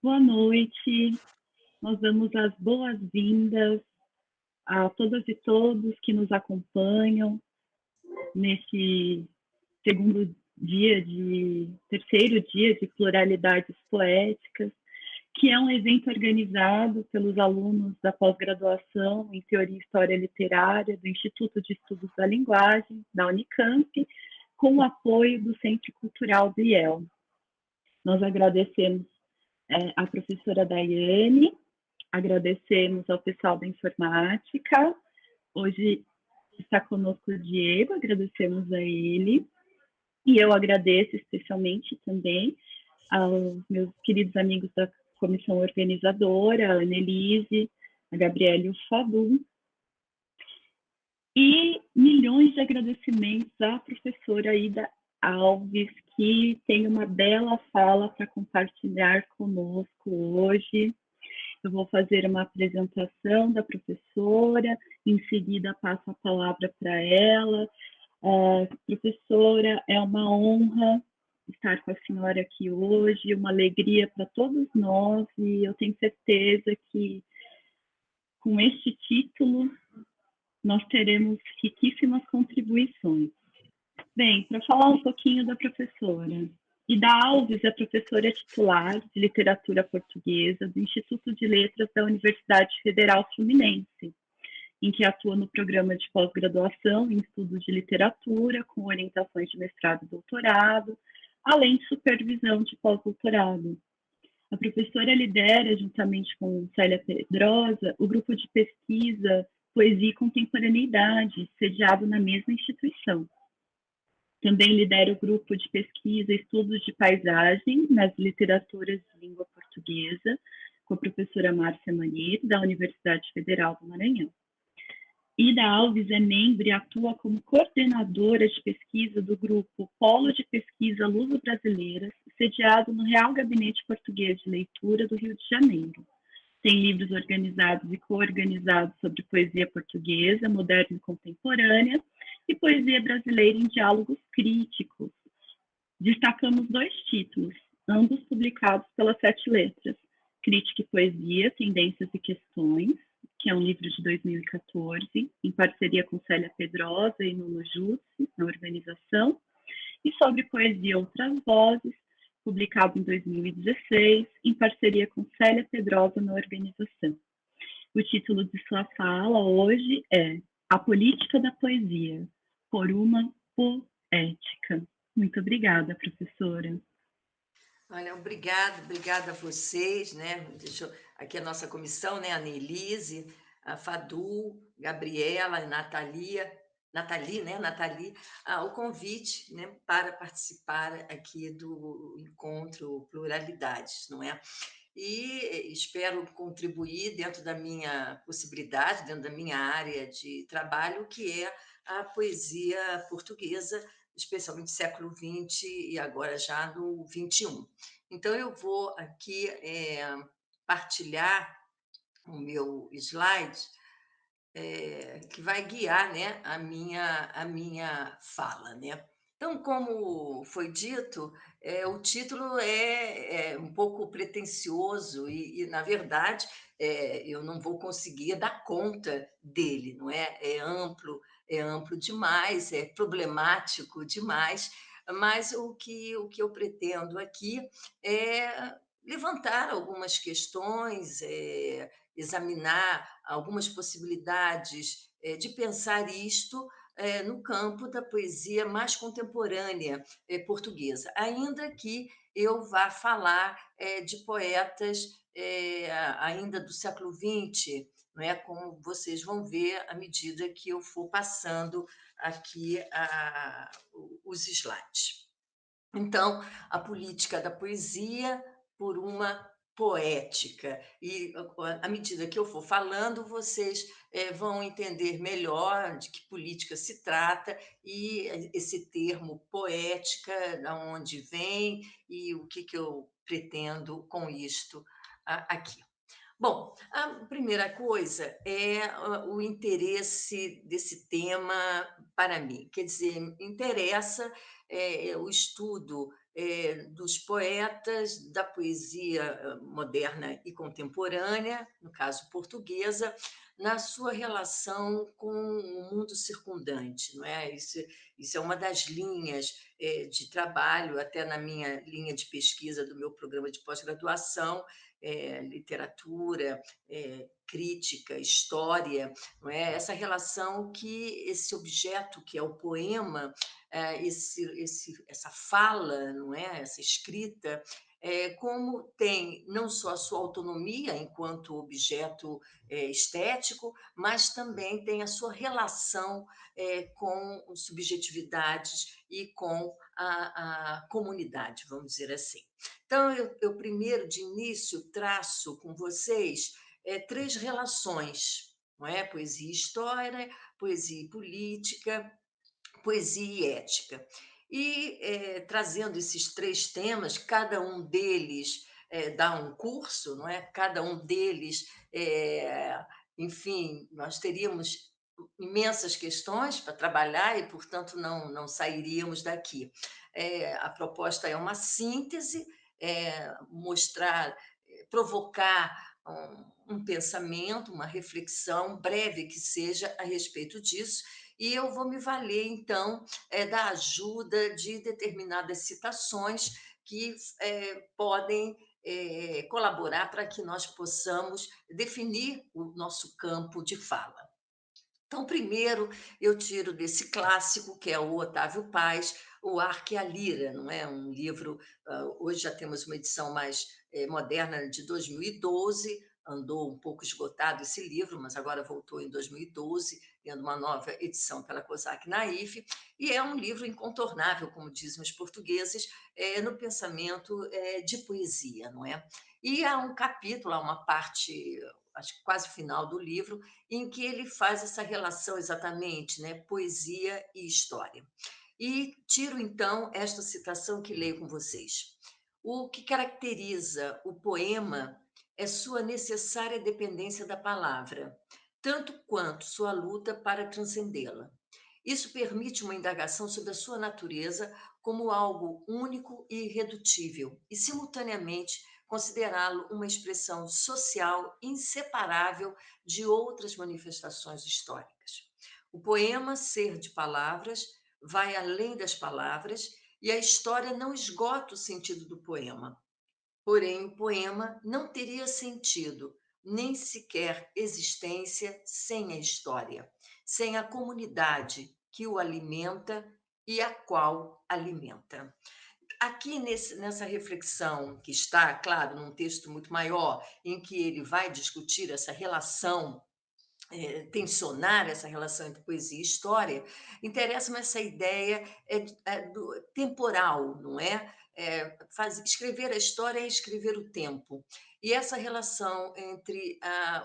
Boa noite. Nós damos as boas-vindas a todas e todos que nos acompanham neste terceiro dia de Pluralidades Poéticas, que é um evento organizado pelos alunos da pós-graduação em Teoria e História Literária do Instituto de Estudos da Linguagem, da Unicamp, com o apoio do Centro Cultural do IEL. Nós agradecemos a professora Daiane, agradecemos ao pessoal da informática. Hoje está conosco o Diego, agradecemos a ele. E eu agradeço especialmente também aos meus queridos amigos da comissão organizadora, a Annelise, a Gabriela e o Fadu. E milhões de agradecimentos à professora Ida Alves, que tem uma bela fala para compartilhar conosco hoje. Eu vou fazer uma apresentação da professora, em seguida passo a palavra para ela. Professora, é uma honra estar com a senhora aqui hoje, uma alegria para todos nós, e eu tenho certeza que com este título nós teremos riquíssimas contribuições. Bem, para falar um pouquinho da professora. Ida Alves é professora titular de literatura portuguesa do Instituto de Letras da Universidade Federal Fluminense, em que atua no programa de pós-graduação em estudos de literatura, com orientações de mestrado e doutorado, além de supervisão de pós-doutorado. A professora lidera, juntamente com Célia Pedrosa, o grupo de pesquisa Poesia e Contemporaneidade, sediado na mesma instituição. Também lidera o grupo de pesquisa Estudos de Paisagem nas Literaturas de Língua Portuguesa, com a professora Márcia Manito, da Universidade Federal do Maranhão. Ida Alves é membro e atua como coordenadora de pesquisa do grupo Polo de Pesquisa Luso-Brasileiras, sediado no Real Gabinete Português de Leitura do Rio de Janeiro. Tem livros organizados e co-organizados sobre poesia portuguesa, moderna e contemporânea, e poesia brasileira em diálogos críticos. Destacamos 2 títulos, ambos publicados pela Sete Letras, Crítica e Poesia, Tendências e Questões, que é um livro de 2014, em parceria com Célia Pedrosa e Nuno Jutsi, na organização, e sobre Poesia e Outras Vozes, publicado em 2016, em parceria com Célia Pedrosa na organização. O título de sua fala hoje é A Política da Poesia, por uma poética. Muito obrigada, professora. Olha, obrigada a vocês, né? Aqui a nossa comissão, né? A Neilise, a Fadu, Gabriela, a Nathalie, né? Nathalie, o convite, né? Para participar aqui do encontro Pluralidades, não é? E espero contribuir dentro da minha possibilidade, dentro da minha área de trabalho, que é a poesia portuguesa, especialmente século XX e agora já no XXI. Então, eu vou aqui partilhar o meu slide, que vai guiar, né, a minha fala, né? Então, como foi dito, o título é um pouco pretensioso e, na verdade, eu não vou conseguir dar conta dele, não é? É amplo demais, é problemático demais, mas o que eu pretendo aqui é levantar algumas questões, examinar algumas possibilidades de pensar isto no campo da poesia mais contemporânea portuguesa, ainda que eu vá falar de poetas ainda do século XX, não é? Como vocês vão ver à medida que eu for passando aqui os slides. Então, a política da poesia por uma poética. E à medida que eu for falando, vocês vão entender melhor de que política se trata e esse termo poética, de onde vem e o que eu pretendo com isto aqui. Bom, a primeira coisa é o interesse desse tema para mim. Quer dizer, interessa o estudo dos poetas da poesia moderna e contemporânea, no caso portuguesa, na sua relação com o mundo circundante, não é? Isso é uma das linhas de trabalho, até na minha linha de pesquisa do meu programa de pós-graduação, literatura, crítica, história, não é? Essa relação que esse objeto, que é o poema, essa fala, não é? Essa escrita, como tem não só a sua autonomia enquanto objeto estético, mas também tem a sua relação com subjetividades e com a comunidade, vamos dizer assim. Então, eu primeiro, de início, traço com vocês três relações, não é? Poesia e história, poesia e política, poesia e ética. E trazendo esses três temas, cada um deles dá um curso, não é? Cada um deles, enfim, nós teríamos imensas questões para trabalhar e, portanto, não sairíamos daqui. A proposta é uma síntese, mostrar, provocar um pensamento, uma reflexão breve que seja a respeito disso, e eu vou me valer, então, da ajuda de determinadas citações que podem colaborar para que nós possamos definir o nosso campo de fala. Então, primeiro, eu tiro desse clássico, que é o Otávio Paz, O Arco e a Lira, não é? Um livro, hoje já temos uma edição mais moderna, de 2012, andou um pouco esgotado esse livro, mas agora voltou em 2012, tendo uma nova edição pela Cosac Naif, e é um livro incontornável, como dizem os portugueses, no pensamento de poesia, não é? E há um capítulo, há uma parte, acho que quase final do livro, em que ele faz essa relação exatamente, né, poesia e história. E tiro então esta citação que leio com vocês. O que caracteriza o poema é sua necessária dependência da palavra, tanto quanto sua luta para transcendê-la. Isso permite uma indagação sobre a sua natureza como algo único e irredutível, e, simultaneamente, considerá-lo uma expressão social inseparável de outras manifestações históricas. O poema, ser de palavras, vai além das palavras e a história não esgota o sentido do poema. Porém, o poema não teria sentido, nem sequer existência, sem a história, sem a comunidade que o alimenta e a qual alimenta. Aqui nessa reflexão, que está, claro, num texto muito maior, em que ele vai discutir essa relação, tensionar essa relação entre poesia e história, interessa-me essa ideia do temporal, não é? Escrever a história é escrever o tempo. E essa relação entre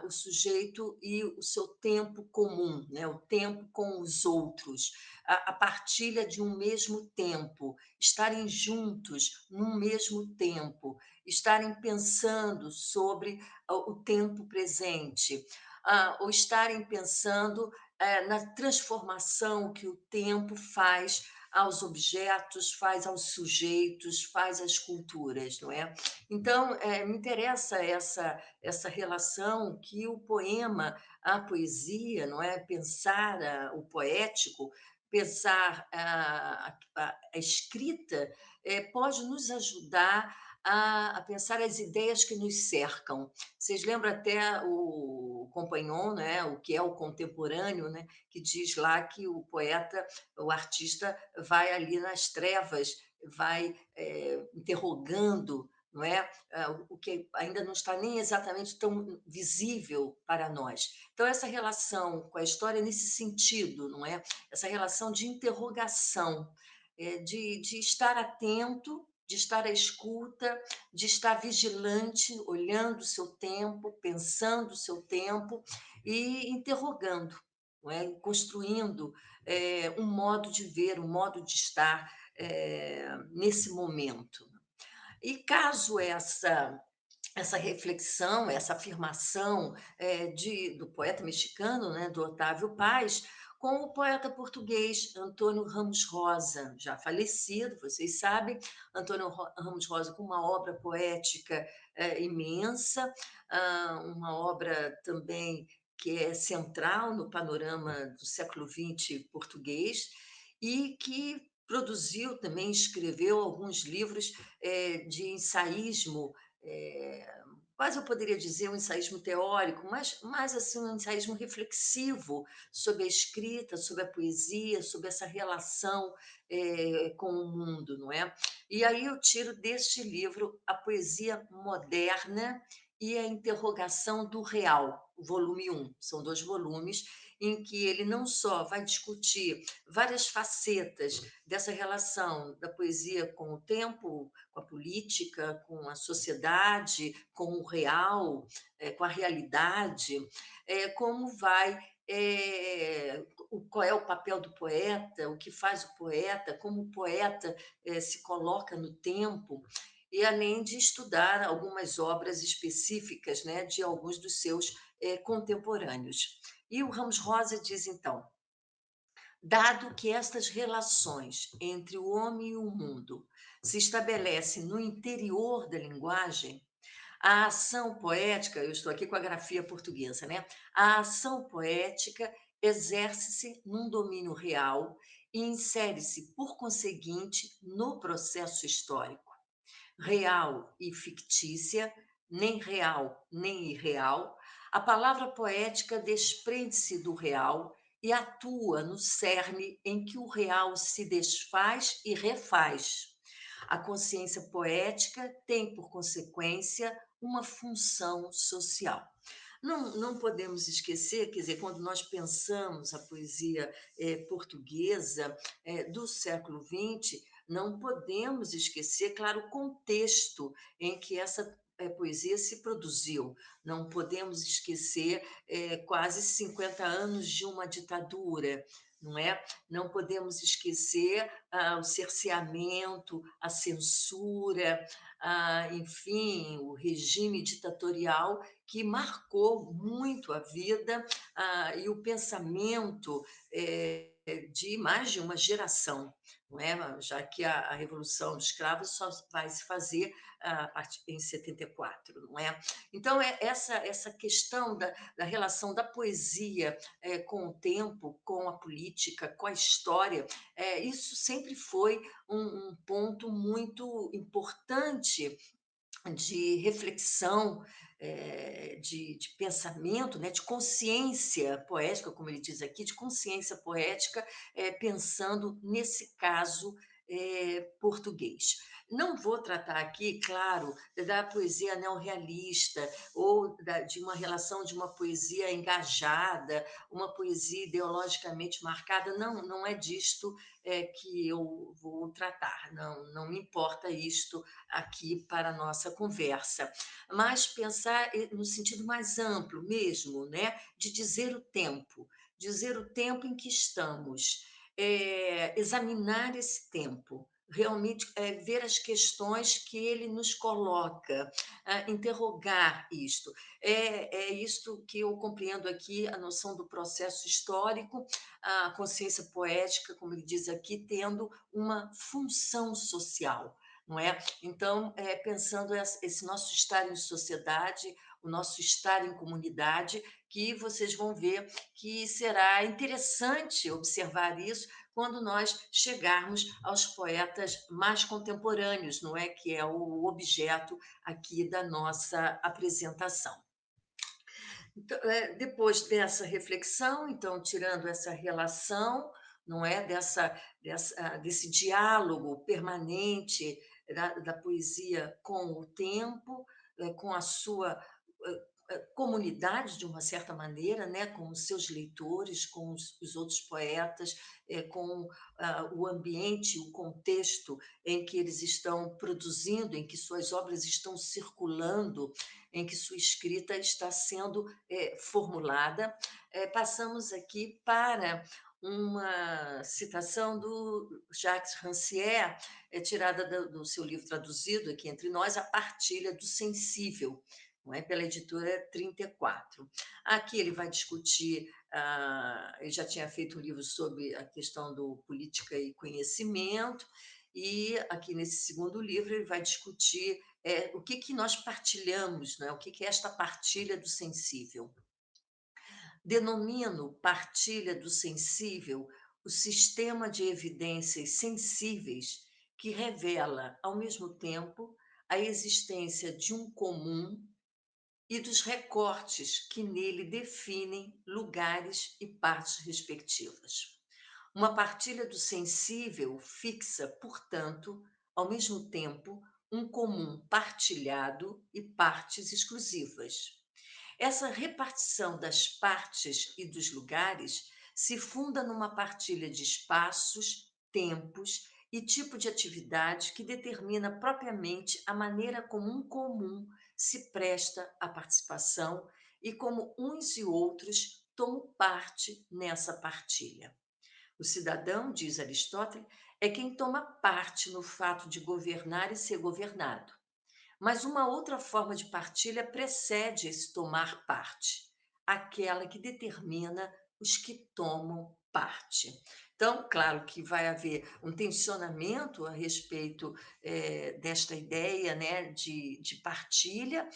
o sujeito e o seu tempo comum, né? O tempo com os outros, a partilha de um mesmo tempo, estarem juntos num mesmo tempo, estarem pensando sobre o tempo presente, ou estarem pensando na transformação que o tempo faz aos objetos, faz aos sujeitos, faz às culturas, não é? Então, me interessa essa relação que o poema, a poesia, não é? Pensar o poético, pensar a escrita, pode nos ajudar a pensar as ideias que nos cercam. Vocês lembram até o Compagnon, né, o que é o contemporâneo, né, que diz lá que o poeta, o artista, vai ali nas trevas, vai interrogando, não é? O que ainda não está nem exatamente tão visível para nós. Então, essa relação com a história é nesse sentido, não é? Essa relação de interrogação, de estar atento, de estar à escuta, de estar vigilante, olhando o seu tempo, pensando o seu tempo e interrogando, não é? Construindo um modo de ver, um modo de estar nesse momento. E caso essa reflexão, essa afirmação do poeta mexicano, né, do Otávio Paz, com o poeta português Antônio Ramos Rosa, já falecido, vocês sabem, Antônio Ramos Rosa com uma obra poética imensa, uma obra também que é central no panorama do século XX português e que produziu também, escreveu alguns livros de ensaísmo, quase eu poderia dizer um ensaísmo teórico, mas mais assim um ensaísmo reflexivo sobre a escrita, sobre a poesia, sobre essa relação com o mundo, não é? E aí eu tiro deste livro A Poesia Moderna e a Interrogação do Real, volume 1. São 2 volumes em que ele não só vai discutir várias facetas dessa relação da poesia com o tempo, com a política, com a sociedade, com o real, com a realidade, como vai. Qual é o papel do poeta, o que faz o poeta, como o poeta se coloca no tempo, e além de estudar algumas obras específicas, né, de alguns dos seus contemporâneos. E o Ramos Rosa diz então: dado que estas relações entre o homem e o mundo se estabelecem no interior da linguagem, a ação poética, eu estou aqui com a grafia portuguesa, né? A ação poética exerce-se num domínio real e insere-se, por conseguinte, no processo histórico. Real e fictícia, nem real nem irreal, a palavra poética desprende-se do real e atua no cerne em que o real se desfaz e refaz. A consciência poética tem, por consequência, uma função social. Não podemos esquecer, quer dizer, quando nós pensamos a poesia portuguesa do século XX, não podemos esquecer, claro, o contexto em que essa poesia se produziu. Não podemos esquecer quase 50 anos de uma ditadura, não é? Não podemos esquecer o cerceamento, a censura, enfim, o regime ditatorial que marcou muito a vida e o pensamento de mais de uma geração, não é? Já que a Revolução dos Escravos só vai se fazer em 74, não é? Então, essa questão da relação da poesia com o tempo, com a política, com a história, isso sempre foi um ponto muito importante de reflexão, de pensamento, né, de consciência poética, como ele diz aqui, de consciência poética, pensando nesse caso português. Não vou tratar aqui, claro, da poesia neorrealista ou de uma relação de uma poesia engajada, uma poesia ideologicamente marcada. Não, não é disto que eu vou tratar. Não me importa isto aqui para a nossa conversa, mas pensar no sentido mais amplo mesmo, né? De dizer o tempo em que estamos, examinar esse tempo, realmente ver as questões que ele nos coloca, interrogar isto. É isto que eu compreendo aqui, a noção do processo histórico, a consciência poética, como ele diz aqui, tendo uma função social, não é? Então, pensando esse nosso estar em sociedade, o nosso estar em comunidade, que vocês vão ver que será interessante observar isso quando nós chegarmos aos poetas mais contemporâneos, não é? Que é o objeto aqui da nossa apresentação. Então, depois dessa reflexão, então, tirando essa relação, não é? Desse diálogo permanente da poesia com o tempo, com a sua comunidade, de uma certa maneira, né? Com os seus leitores, com os outros poetas, com o ambiente, o contexto em que eles estão produzindo, em que suas obras estão circulando, em que sua escrita está sendo formulada. Passamos aqui para uma citação do Jacques Rancière, tirada do seu livro traduzido aqui entre nós, A Partilha do Sensível, não é? Pela editora 34. Aqui ele vai discutir, ele já tinha feito um livro sobre a questão do política e conhecimento, e aqui nesse segundo livro ele vai discutir o que, que nós partilhamos, não é? O que, que é esta partilha do sensível. Denomino partilha do sensível o sistema de evidências sensíveis que revela, ao mesmo tempo, a existência de um comum e dos recortes que nele definem lugares e partes respectivas. Uma partilha do sensível fixa, portanto, ao mesmo tempo, um comum partilhado e partes exclusivas. Essa repartição das partes e dos lugares se funda numa partilha de espaços, tempos e tipo de atividade que determina propriamente a maneira como um comum se presta à participação e como uns e outros tomam parte nessa partilha. O cidadão, diz Aristóteles, é quem toma parte no fato de governar e ser governado. Mas uma outra forma de partilha precede esse tomar parte, aquela que determina os que tomam parte. Então, claro que vai haver um tensionamento a respeito desta ideia, né, de partilha,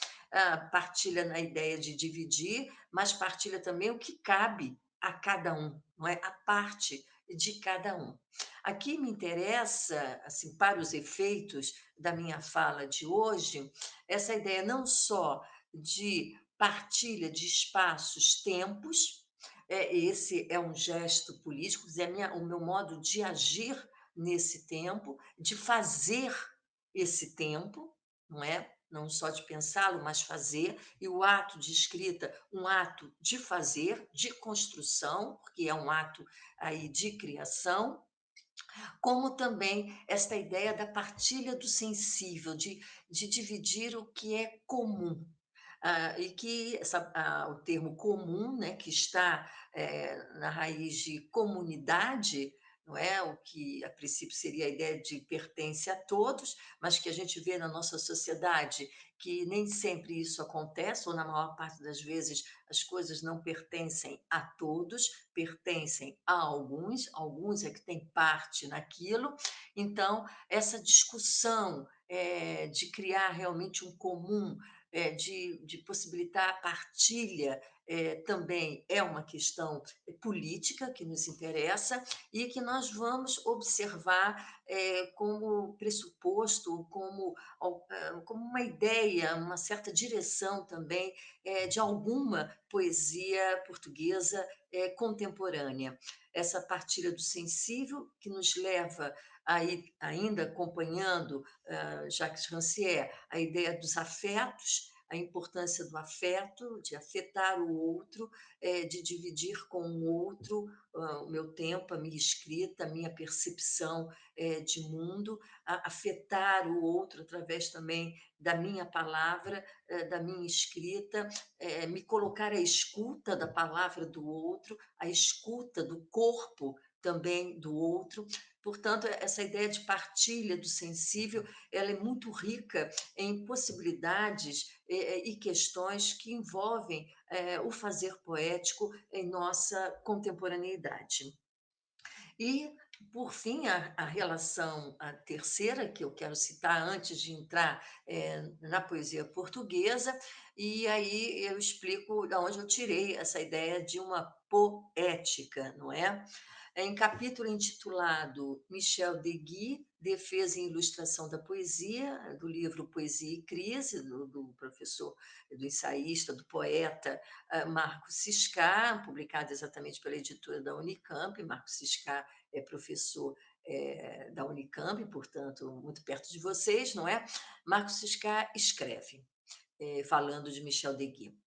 partilha na ideia de dividir, mas partilha também o que cabe a cada um, não é? A parte de cada um. Aqui me interessa, assim, para os efeitos da minha fala de hoje, essa ideia não só de partilha de espaços, tempos, esse é um gesto político, é o meu modo de agir nesse tempo, de fazer esse tempo, não é? Não só de pensá-lo, mas fazer, e o ato de escrita, um ato de fazer, de construção, porque é um ato aí de criação, como também esta ideia da partilha do sensível, de dividir o que é comum. E que o termo comum, né, que está na raiz de comunidade, não é? O que a princípio seria a ideia de pertence a todos, mas que a gente vê na nossa sociedade que nem sempre isso acontece, ou na maior parte das vezes as coisas não pertencem a todos, pertencem a alguns, alguns é que têm parte naquilo. Então, essa discussão de criar realmente um comum, de possibilitar a partilha, também é uma questão política que nos interessa e que nós vamos observar como pressuposto, como uma ideia, uma certa direção também de alguma poesia portuguesa contemporânea. Essa partilha do sensível que nos leva aí, ainda acompanhando Jacques Rancière, a ideia dos afetos, a importância do afeto, de afetar o outro, de dividir com o outro o meu tempo, a minha escrita, a minha percepção de mundo, afetar o outro através também da minha palavra, da minha escrita, me colocar à escuta da palavra do outro, à escuta do corpo também do outro. Portanto, essa ideia de partilha do sensível, ela é muito rica em possibilidades e questões que envolvem o fazer poético em nossa contemporaneidade. E, por fim, a relação, a terceira, que eu quero citar antes de entrar na poesia portuguesa, e aí eu explico de onde eu tirei essa ideia de uma poética, não é? Em capítulo intitulado Michel Deguy, Defesa e Ilustração da Poesia, do livro Poesia e Crise, do professor, do ensaísta, do poeta Marco Ciscar, publicado exatamente pela editora da Unicamp. Marco Ciscar é professor da Unicamp, portanto, muito perto de vocês, não é? Marco Ciscar escreve, falando de Michel Deguy.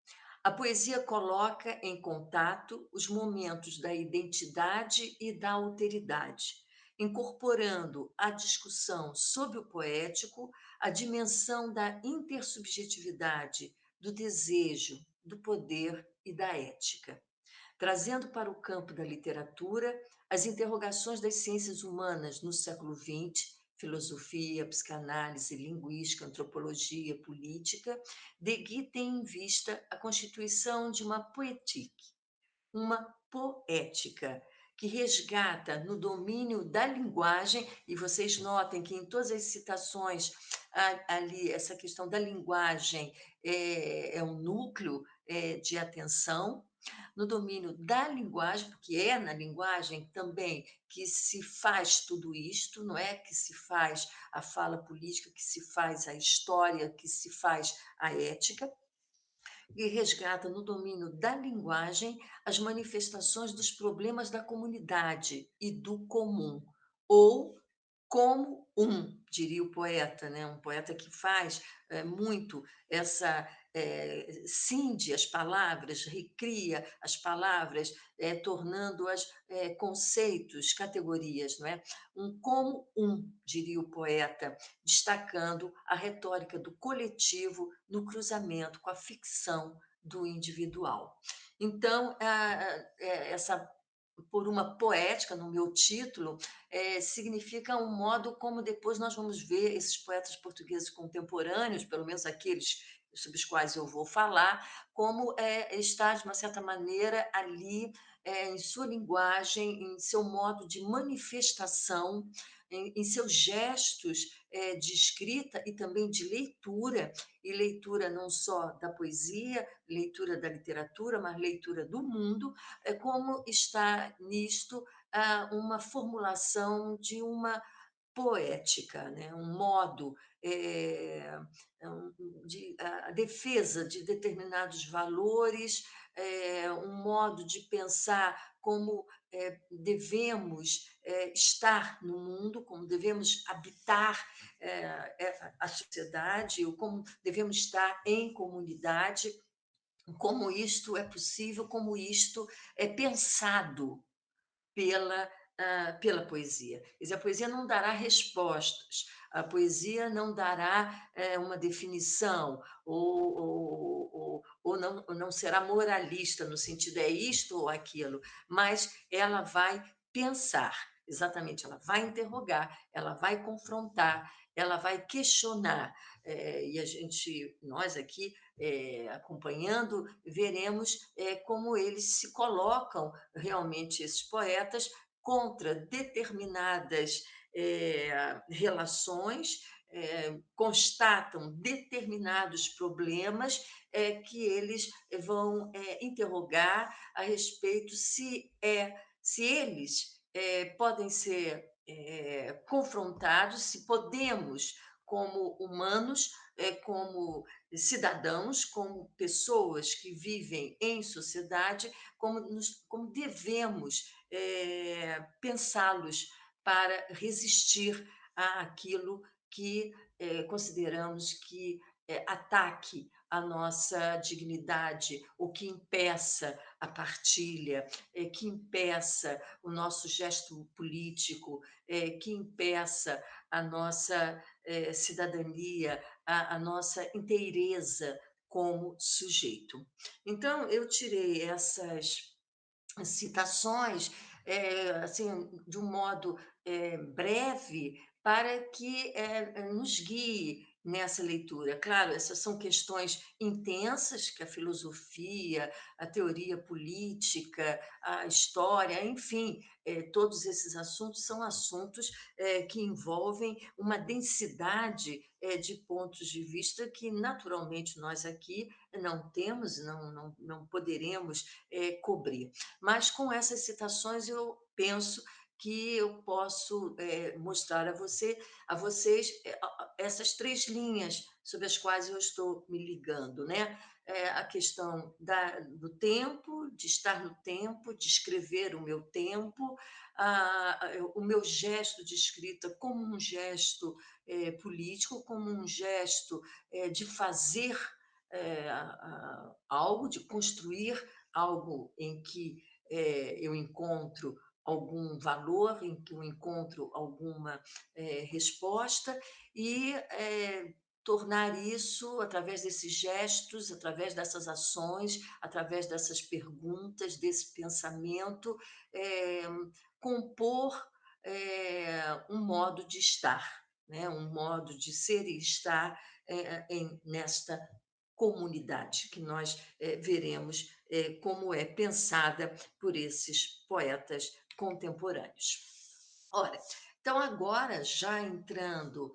A poesia coloca em contato os momentos da identidade e da alteridade, incorporando à discussão sobre o poético a dimensão da intersubjetividade, do desejo, do poder e da ética, trazendo para o campo da literatura as interrogações das ciências humanas no século XX, filosofia, psicanálise, linguística, antropologia, política, De Guy tem em vista a constituição de uma poétique, uma poética que resgata no domínio da linguagem, e vocês notem que em todas as citações ali, essa questão da linguagem é um núcleo de atenção, no domínio da linguagem, porque é na linguagem também que se faz tudo isto, não é? Que se faz a fala política, que se faz a história, que se faz a ética, e resgata no domínio da linguagem as manifestações dos problemas da comunidade e do comum, ou como diria o poeta, né? Um poeta que faz muito essa. Cinde as palavras, recria as palavras, tornando-as conceitos, categorias, não é? Um como diria o poeta, destacando a retórica do coletivo no cruzamento com a ficção do individual. Então, essa por uma poética no meu título, significa um modo como depois nós vamos ver esses poetas portugueses contemporâneos, pelo menos aqueles sobre os quais eu vou falar, como está, de uma certa maneira, ali em sua linguagem, em seu modo de manifestação, em seus gestos de escrita e também de leitura, e leitura não só da poesia, leitura da literatura, mas leitura do mundo, como está nisto uma formulação de uma poética, né? Um modo de a defesa de determinados valores, um modo de pensar como devemos estar no mundo, como devemos habitar a sociedade, ou como devemos estar em comunidade, como isto é possível, como isto é pensado pela poesia. Quer dizer, a poesia não dará respostas, a poesia não dará uma definição, ou não será moralista, no sentido é isto ou aquilo, mas ela vai pensar, exatamente, ela vai interrogar, ela vai confrontar, ela vai questionar. E a gente, nós aqui, acompanhando, veremos como eles se colocam realmente, esses poetas, contra determinadas relações, constatam determinados problemas que eles vão interrogar a respeito se eles podem ser confrontados, se podemos, como humanos, como cidadãos, como pessoas que vivem em sociedade, como devemos pensá-los para resistir àquilo que consideramos que ataque a nossa dignidade, ou que impeça a partilha, que impeça o nosso gesto político, que impeça a nossa cidadania, a nossa inteireza como sujeito. Então, eu tirei essas citações, assim, de um modo breve, para que nos guie nessa leitura. Claro, essas são questões intensas que a filosofia, a teoria política, a história, enfim, todos esses assuntos são assuntos que envolvem uma densidade de pontos de vista que, naturalmente, nós aqui não temos, não poderemos cobrir. Mas com essas citações eu penso que eu posso mostrar a vocês essas três linhas sobre as quais eu estou me ligando, né? A questão do tempo, de estar no tempo, de escrever o meu tempo, o meu gesto de escrita como um gesto político, como um gesto de fazer algo, de construir algo em que eu encontro algum valor, em que eu encontro alguma resposta, e tornar isso, através desses gestos, através dessas ações, através dessas perguntas, desse pensamento, eh, compor um modo de estar. né, um modo de ser e estar nesta comunidade que nós veremos como é pensada por esses poetas contemporâneos. Ora, então agora já entrando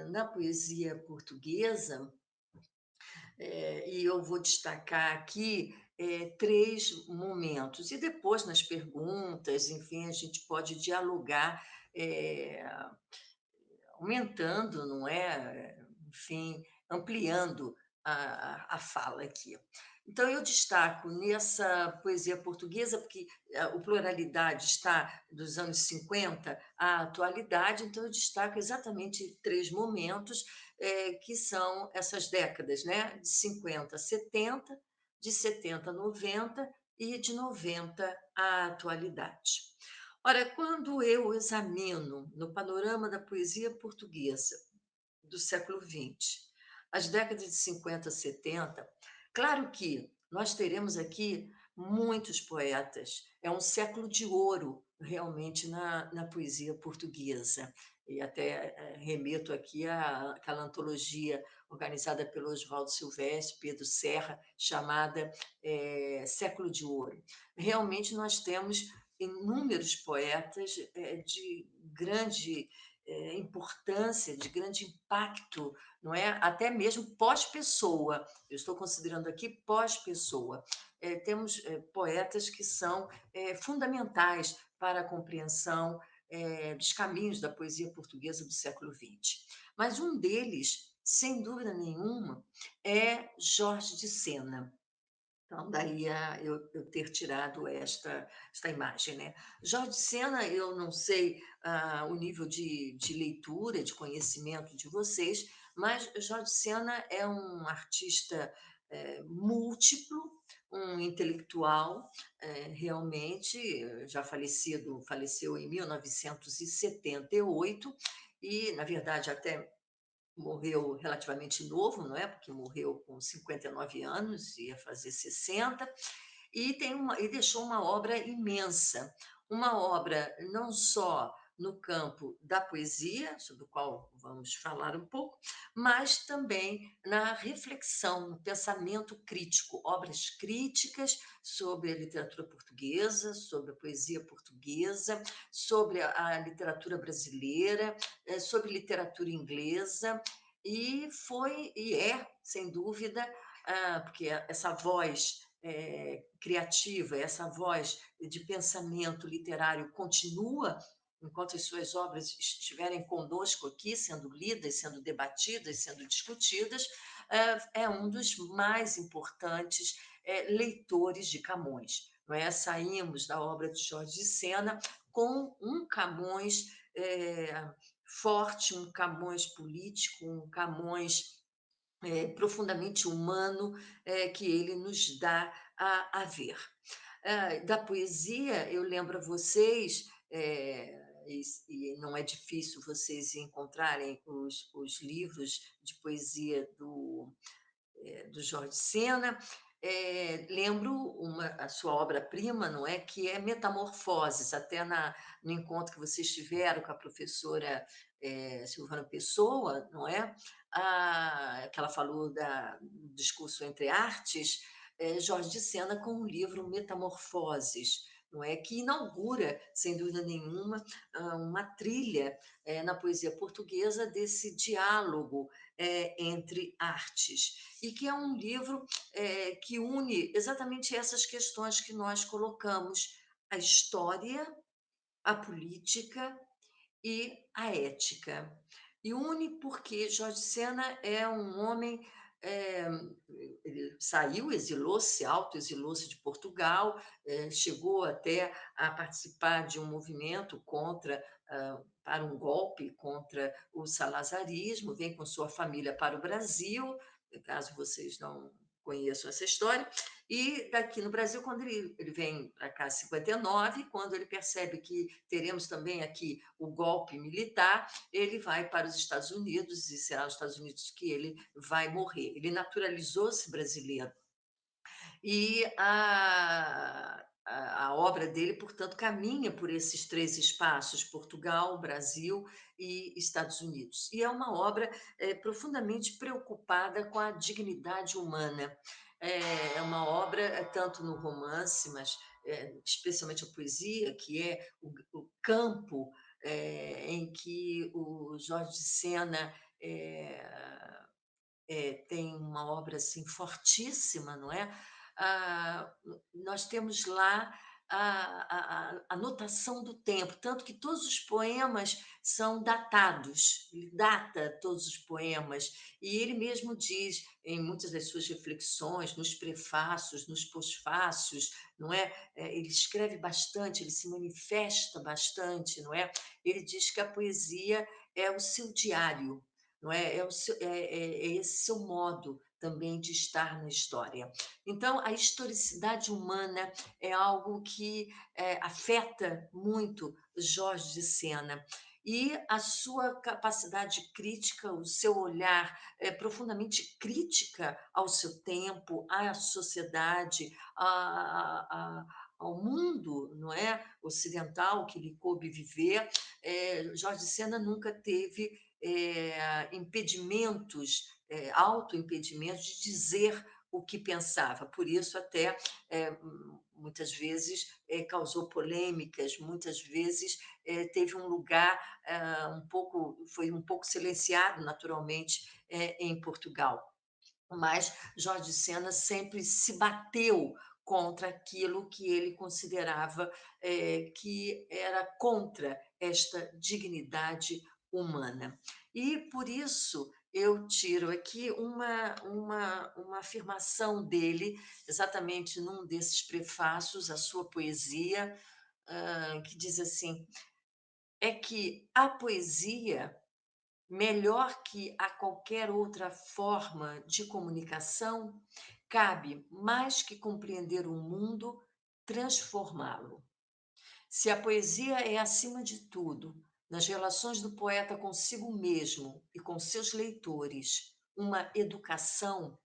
na poesia portuguesa, e eu vou destacar aqui, 3 momentos, e depois nas perguntas, enfim, a gente pode dialogar, eh, aumentando, não é, enfim, ampliando a fala aqui. Então eu destaco nessa poesia portuguesa, porque o pluralidade está dos anos 50 à atualidade, então eu destaco exatamente 3 momentos, que são essas décadas, né, de 50 a 70, de 70 a 90 e de 90 à atualidade. Ora, quando eu examino no panorama da poesia portuguesa do século XX, as décadas de 50 a 70, claro que nós teremos aqui muitos poetas. É um século de ouro, realmente, na poesia portuguesa. E até remeto aqui àquela antologia organizada pelo Oswaldo Silvestre, Pedro Serra, chamada Século de Ouro. Realmente nós temos inúmeros poetas de grande importância, de grande impacto, não é? Até mesmo pós-pessoa. Eu estou considerando aqui pós-pessoa. Temos poetas que são fundamentais para a compreensão dos caminhos da poesia portuguesa do século XX. Mas um deles, sem dúvida nenhuma, é Jorge de Sena. Então, daí eu ter tirado esta imagem, né? Jorge Sena, eu não sei o nível de leitura, de conhecimento de vocês, mas Jorge Sena é um artista múltiplo, um intelectual, realmente, já falecido, faleceu em 1978, e, na verdade, até morreu relativamente novo, não é? Porque morreu com 59 anos, ia fazer 60, e deixou uma obra imensa, uma obra não só no campo da poesia, sobre o qual vamos falar um pouco, mas também na reflexão, no pensamento crítico, obras críticas sobre a literatura portuguesa, sobre a poesia portuguesa, sobre a literatura brasileira, sobre literatura inglesa, e foi e é, sem dúvida, porque essa voz criativa, essa voz de pensamento literário continua enquanto as suas obras estiverem conosco aqui, sendo lidas, sendo debatidas, sendo discutidas, é um dos mais importantes leitores de Camões. Não é? Saímos da obra de Jorge de Sena com um Camões forte, um Camões político, um Camões profundamente humano que ele nos dá a ver. Da poesia, eu lembro a vocês, e não é difícil vocês encontrarem os livros de poesia do Jorge Sena. Lembro a sua obra-prima, não é? Que é Metamorfoses, até no encontro que vocês tiveram com a professora Silvana Pessoa, não é? Que ela falou do discurso entre artes, Jorge de Sena com o livro Metamorfoses, não é? Que inaugura, sem dúvida nenhuma, uma trilha na poesia portuguesa desse diálogo entre artes, e que é um livro que une exatamente essas questões que nós colocamos: a história, a política e a ética. E une porque Jorge Sena é um homem. eh, Ele saiu, exilou-se, autoexilou-se de Portugal, chegou até a participar de um movimento para um golpe contra o salazarismo, vem com sua família para o Brasil, caso vocês não conheçam essa história, e daqui no Brasil, quando ele vem para cá em 59, quando ele percebe que teremos também aqui o golpe militar, ele vai para os Estados Unidos, e será nos Estados Unidos que ele vai morrer. Ele naturalizou-se brasileiro. E a obra dele, portanto, caminha por esses 3 espaços: Portugal, Brasil e Estados Unidos. E é uma obra, profundamente preocupada com a dignidade humana. É uma obra, tanto no romance, mas, especialmente a poesia, que é o campo, em que o Jorge de Sena, tem uma obra, assim, fortíssima, não é? Ah, nós temos lá a notação do tempo, tanto que todos os poemas são datados, ele data todos os poemas, e ele mesmo diz, em muitas das suas reflexões, nos prefácios, nos pós-fácios, não é? Ele escreve bastante, ele se manifesta bastante, não é? Ele diz que a poesia é o seu diário, não é? É esse seu modo também de estar na história. Então, a historicidade humana é algo que afeta muito Jorge de Sena. E a sua capacidade crítica, o seu olhar profundamente crítica ao seu tempo, à sociedade, ao mundo, não é, ocidental que lhe coube viver. Jorge de Sena nunca teve impedimentos, autoimpedimentos de dizer o que pensava. Por isso, até muitas vezes causou polêmicas, muitas vezes teve um lugar foi um pouco silenciado, naturalmente, em Portugal. Mas Jorge Sena sempre se bateu contra aquilo que ele considerava que era contra esta dignidade humana. E por isso eu tiro aqui uma afirmação dele, exatamente num desses prefácios à sua poesia, que diz assim: é que a poesia, melhor que a qualquer outra forma de comunicação, cabe mais que compreender o mundo, transformá-lo. Se a poesia é, acima de tudo, nas relações do poeta consigo mesmo e com seus leitores, uma educação,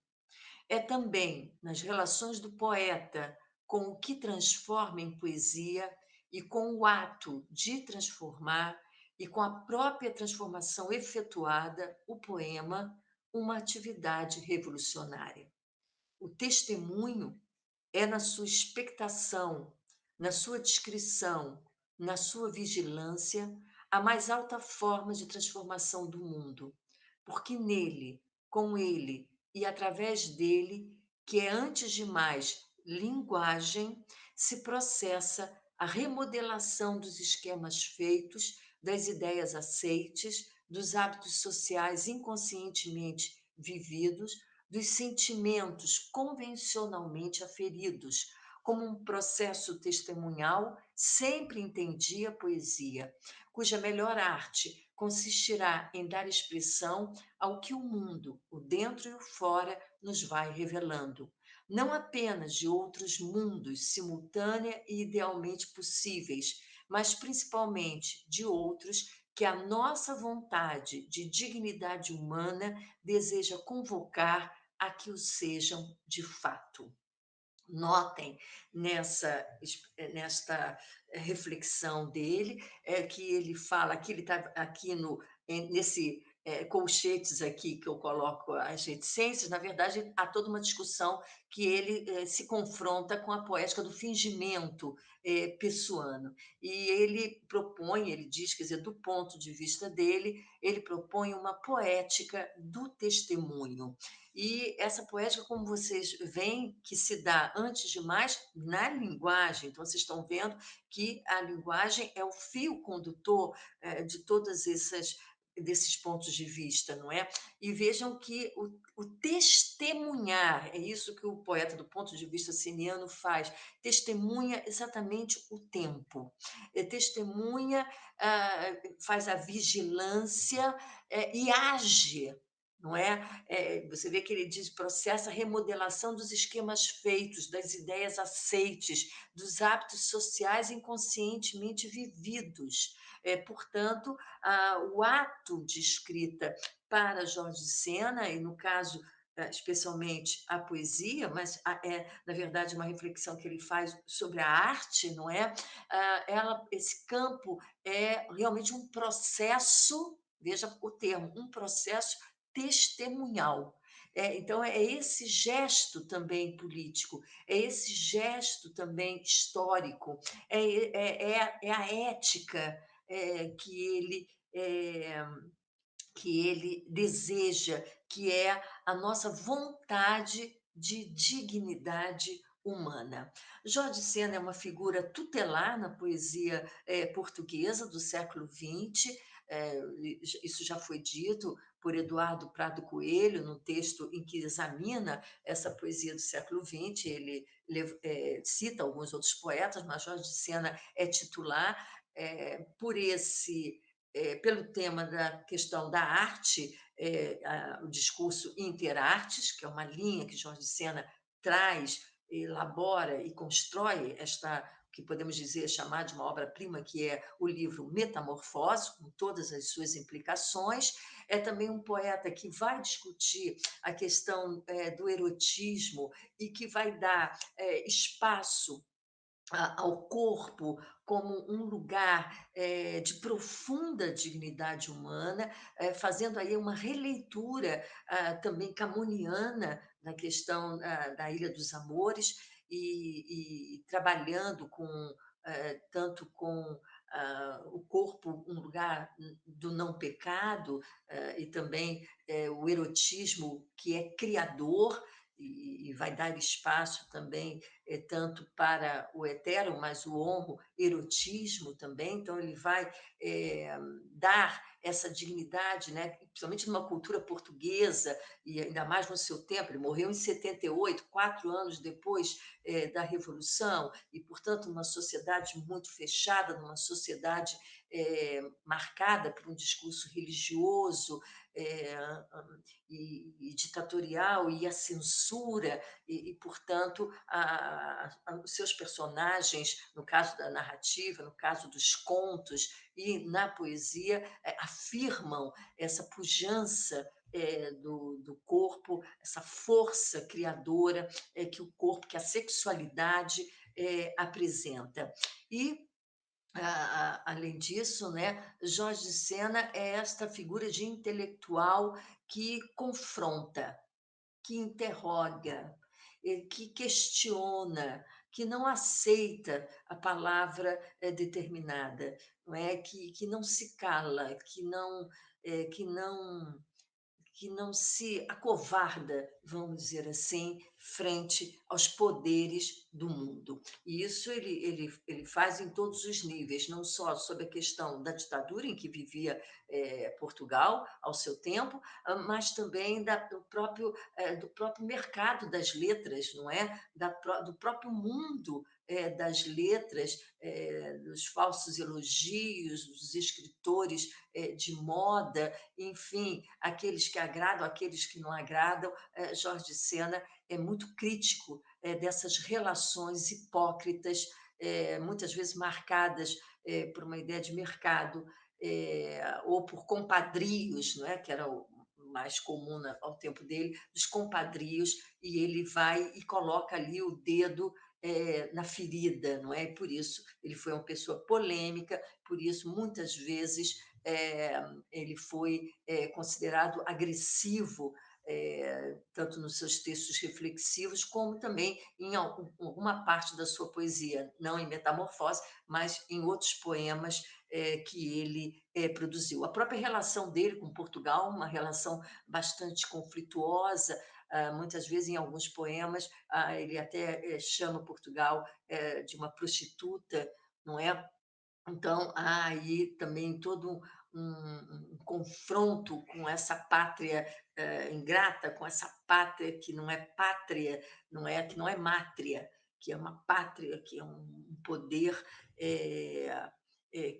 é também nas relações do poeta com o que transforma em poesia e com o ato de transformar e com a própria transformação efetuada, o poema, uma atividade revolucionária. O testemunho é na sua expectação, na sua descrição, na sua vigilância, a mais alta forma de transformação do mundo, porque nele, com ele e através dele, que é antes de mais linguagem, se processa a remodelação dos esquemas feitos, das ideias aceites, dos hábitos sociais inconscientemente vividos, dos sentimentos convencionalmente aferidos. Como um processo testemunhal, sempre entendi a poesia, cuja melhor arte consistirá em dar expressão ao que o mundo, o dentro e o fora, nos vai revelando. Não apenas de outros mundos simultânea e idealmente possíveis, mas principalmente de outros que a nossa vontade de dignidade humana deseja convocar a que o sejam de fato. Notem nesta reflexão dele, que ele fala, aqui ele está aqui nesse colchetes aqui que eu coloco as reticências, na verdade há toda uma discussão que ele se confronta com a poética do fingimento pessoano. E ele propõe, ele diz, quer dizer, do ponto de vista dele, ele propõe uma poética do testemunho. E essa poética, como vocês veem, que se dá, antes de mais, na linguagem. Então, vocês estão vendo que a linguagem é o fio condutor de todas essas desses pontos de vista, não é? E vejam que o testemunhar, é isso que o poeta, do ponto de vista siniano, faz, testemunha exatamente o tempo, testemunha, faz a vigilância e age, não é? Você vê que ele diz: processa a remodelação dos esquemas feitos, das ideias aceites, dos hábitos sociais inconscientemente vividos. Portanto, o ato de escrita para Jorge Sena, e no caso especialmente a poesia, mas é, na verdade, uma reflexão que ele faz sobre a arte, não é? Esse campo é realmente um processo, veja o termo, um processo testemunhal. Então, é esse gesto também político, é esse gesto também histórico, é a ética que eh, ele deseja, que é a nossa vontade de dignidade humana. Jorge Sena é uma figura tutelar na poesia portuguesa do século XX, isso já foi dito por Eduardo Prado Coelho, no texto em que examina essa poesia do século XX. Ele cita alguns outros poetas, mas Jorge Sena é titular por esse pelo tema da questão da arte, o discurso interartes, que é uma linha que Jorge Sena traz, elabora e constrói esta, que podemos dizer, chamar de uma obra-prima, que é o livro Metamorfose, com todas as suas implicações. É também um poeta que vai discutir a questão do erotismo e que vai dar espaço ao corpo como um lugar de profunda dignidade humana, fazendo aí uma releitura também camoniana da questão da Ilha dos Amores e trabalhando com tanto com o corpo um lugar do não pecado e também o erotismo que é criador e vai dar espaço também tanto para o hetero, mas o homoerotismo também. Então, ele vai dar essa dignidade, né? Principalmente numa cultura portuguesa, e ainda mais no seu tempo. Ele morreu em 78, 4 anos depois da Revolução, e, portanto, numa sociedade muito fechada, numa sociedade marcada por um discurso religioso é, e ditatorial, e a censura, portanto, os seus personagens, no caso da narrativa, no caso dos contos e na poesia, afirmam essa pujança do corpo, essa força criadora que o corpo, que a sexualidade apresenta. E, além disso, né, Jorge Sena é esta figura de intelectual que confronta, que interroga, que questiona, que não aceita a palavra determinada, não é? Que não se cala, que não se acovarda, vamos dizer assim, frente aos poderes do mundo. E isso ele faz em todos os níveis, não só sobre a questão da ditadura em que vivia Portugal ao seu tempo, mas também do próprio mercado das letras, não é? Do próprio mundo das letras, dos falsos elogios, dos escritores de moda, enfim, aqueles que agradam, aqueles que não agradam. Jorge Sena é muito crítico dessas relações hipócritas, muitas vezes marcadas por uma ideia de mercado ou por compadrios, não é? Que era o mais comum ao tempo dele, dos compadrios, e ele vai e coloca ali o dedo na ferida, não é? E por isso ele foi uma pessoa polêmica, por isso muitas vezes ele foi considerado agressivo, tanto nos seus textos reflexivos, como também em alguma parte da sua poesia, não em Metamorfose, mas em outros poemas que ele produziu. A própria relação dele com Portugal, uma relação bastante conflituosa, muitas vezes em alguns poemas, ele até chama Portugal de uma prostituta, não é? Então, há aí também todo um confronto com essa pátria ingrata, com essa pátria que não é pátria, que não é mátria, que é uma pátria, que é um poder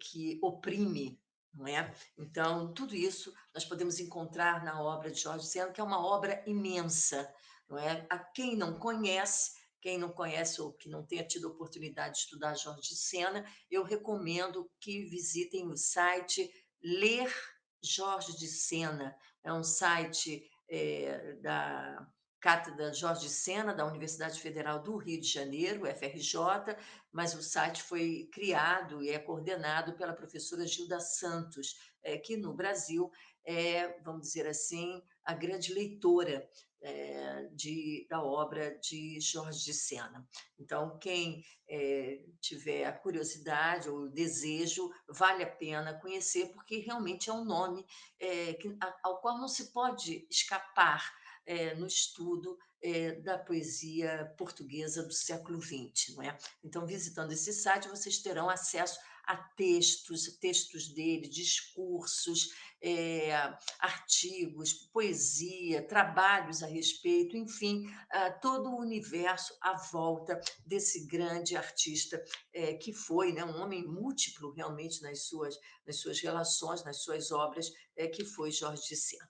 que oprime, não é? Então, tudo isso nós podemos encontrar na obra de Jorge Sena, que é uma obra imensa, não é? A quem não conhece ou que não tenha tido a oportunidade de estudar Jorge Sena, eu recomendo que visitem o site Ler Jorge de Sena. É um site da Cátedra Jorge Sena, da Universidade Federal do Rio de Janeiro, UFRJ, mas o site foi criado e é coordenado pela professora Gilda Santos, que no Brasil é, vamos dizer assim, a grande leitora da obra de Jorge Sena. Então, quem tiver a curiosidade ou o desejo, vale a pena conhecer, porque realmente é um nome ao qual não se pode escapar no estudo da poesia portuguesa do século XX, não é? Então, visitando esse site, vocês terão acesso a textos dele, discursos, artigos, poesia, trabalhos a respeito, enfim, todo o universo à volta desse grande artista que foi, né, um homem múltiplo realmente nas suas relações, nas suas obras, que foi Jorge de Sena.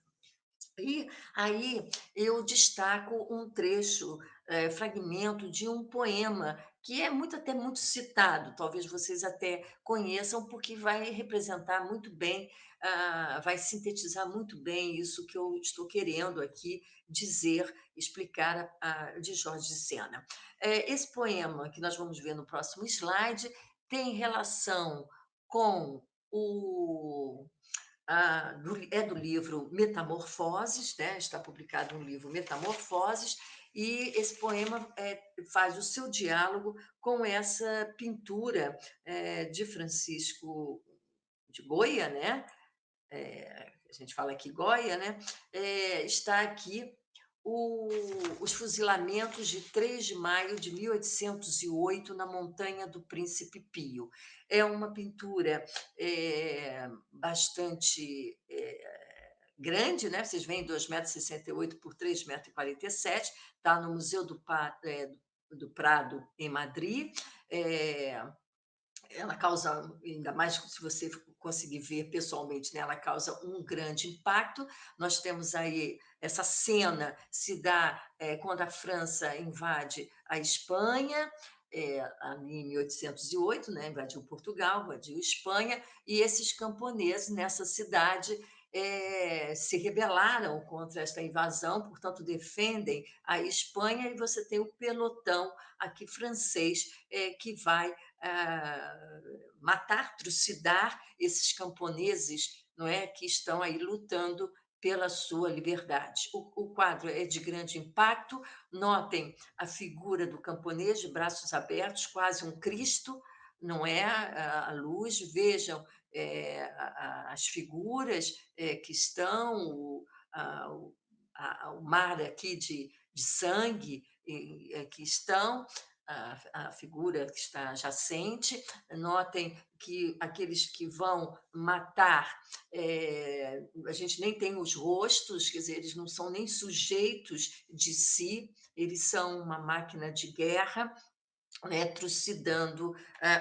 E aí eu destaco um trecho, fragmento de um poema que é até muito citado, talvez vocês até conheçam, porque vai representar muito bem, vai sintetizar muito bem isso que eu estou querendo aqui dizer, explicar de Jorge de Sena. Esse poema, que nós vamos ver no próximo slide, tem relação com o é do livro Metamorfoses, né? Está publicado no livro Metamorfoses, e esse poema faz o seu diálogo com essa pintura de Francisco de Goya, né? A gente fala aqui Goya, né? Está aqui o os fuzilamentos de 3 de maio de 1808 na montanha do Príncipe Pio. É uma pintura, bastante, grande, né, vocês veem 2,68 m por 3,47 m, está no Museu do Prado, em Madrid. Eh, Ela causa, ainda mais se você conseguir ver pessoalmente, né, ela causa um grande impacto. Nós temos aí essa cena se dá quando a França invade a Espanha, ali em 1808, né, invadiu Portugal, invadiu Espanha, e esses camponeses nessa cidade se rebelaram contra esta invasão, portanto, defendem a Espanha, e você tem o pelotão aqui francês que vai ah, matar, trucidar esses camponeses, não é, que estão aí lutando pela sua liberdade. O quadro é de grande impacto. Notem a figura do camponês de braços abertos, quase um Cristo, não é? A luz. Vejam as figuras que estão, o mar aqui de sangue que estão, a figura que está jacente. Notem que aqueles que vão matar, a gente nem tem os rostos, quer dizer, eles não são nem sujeitos de si, eles são uma máquina de guerra, né, trucidando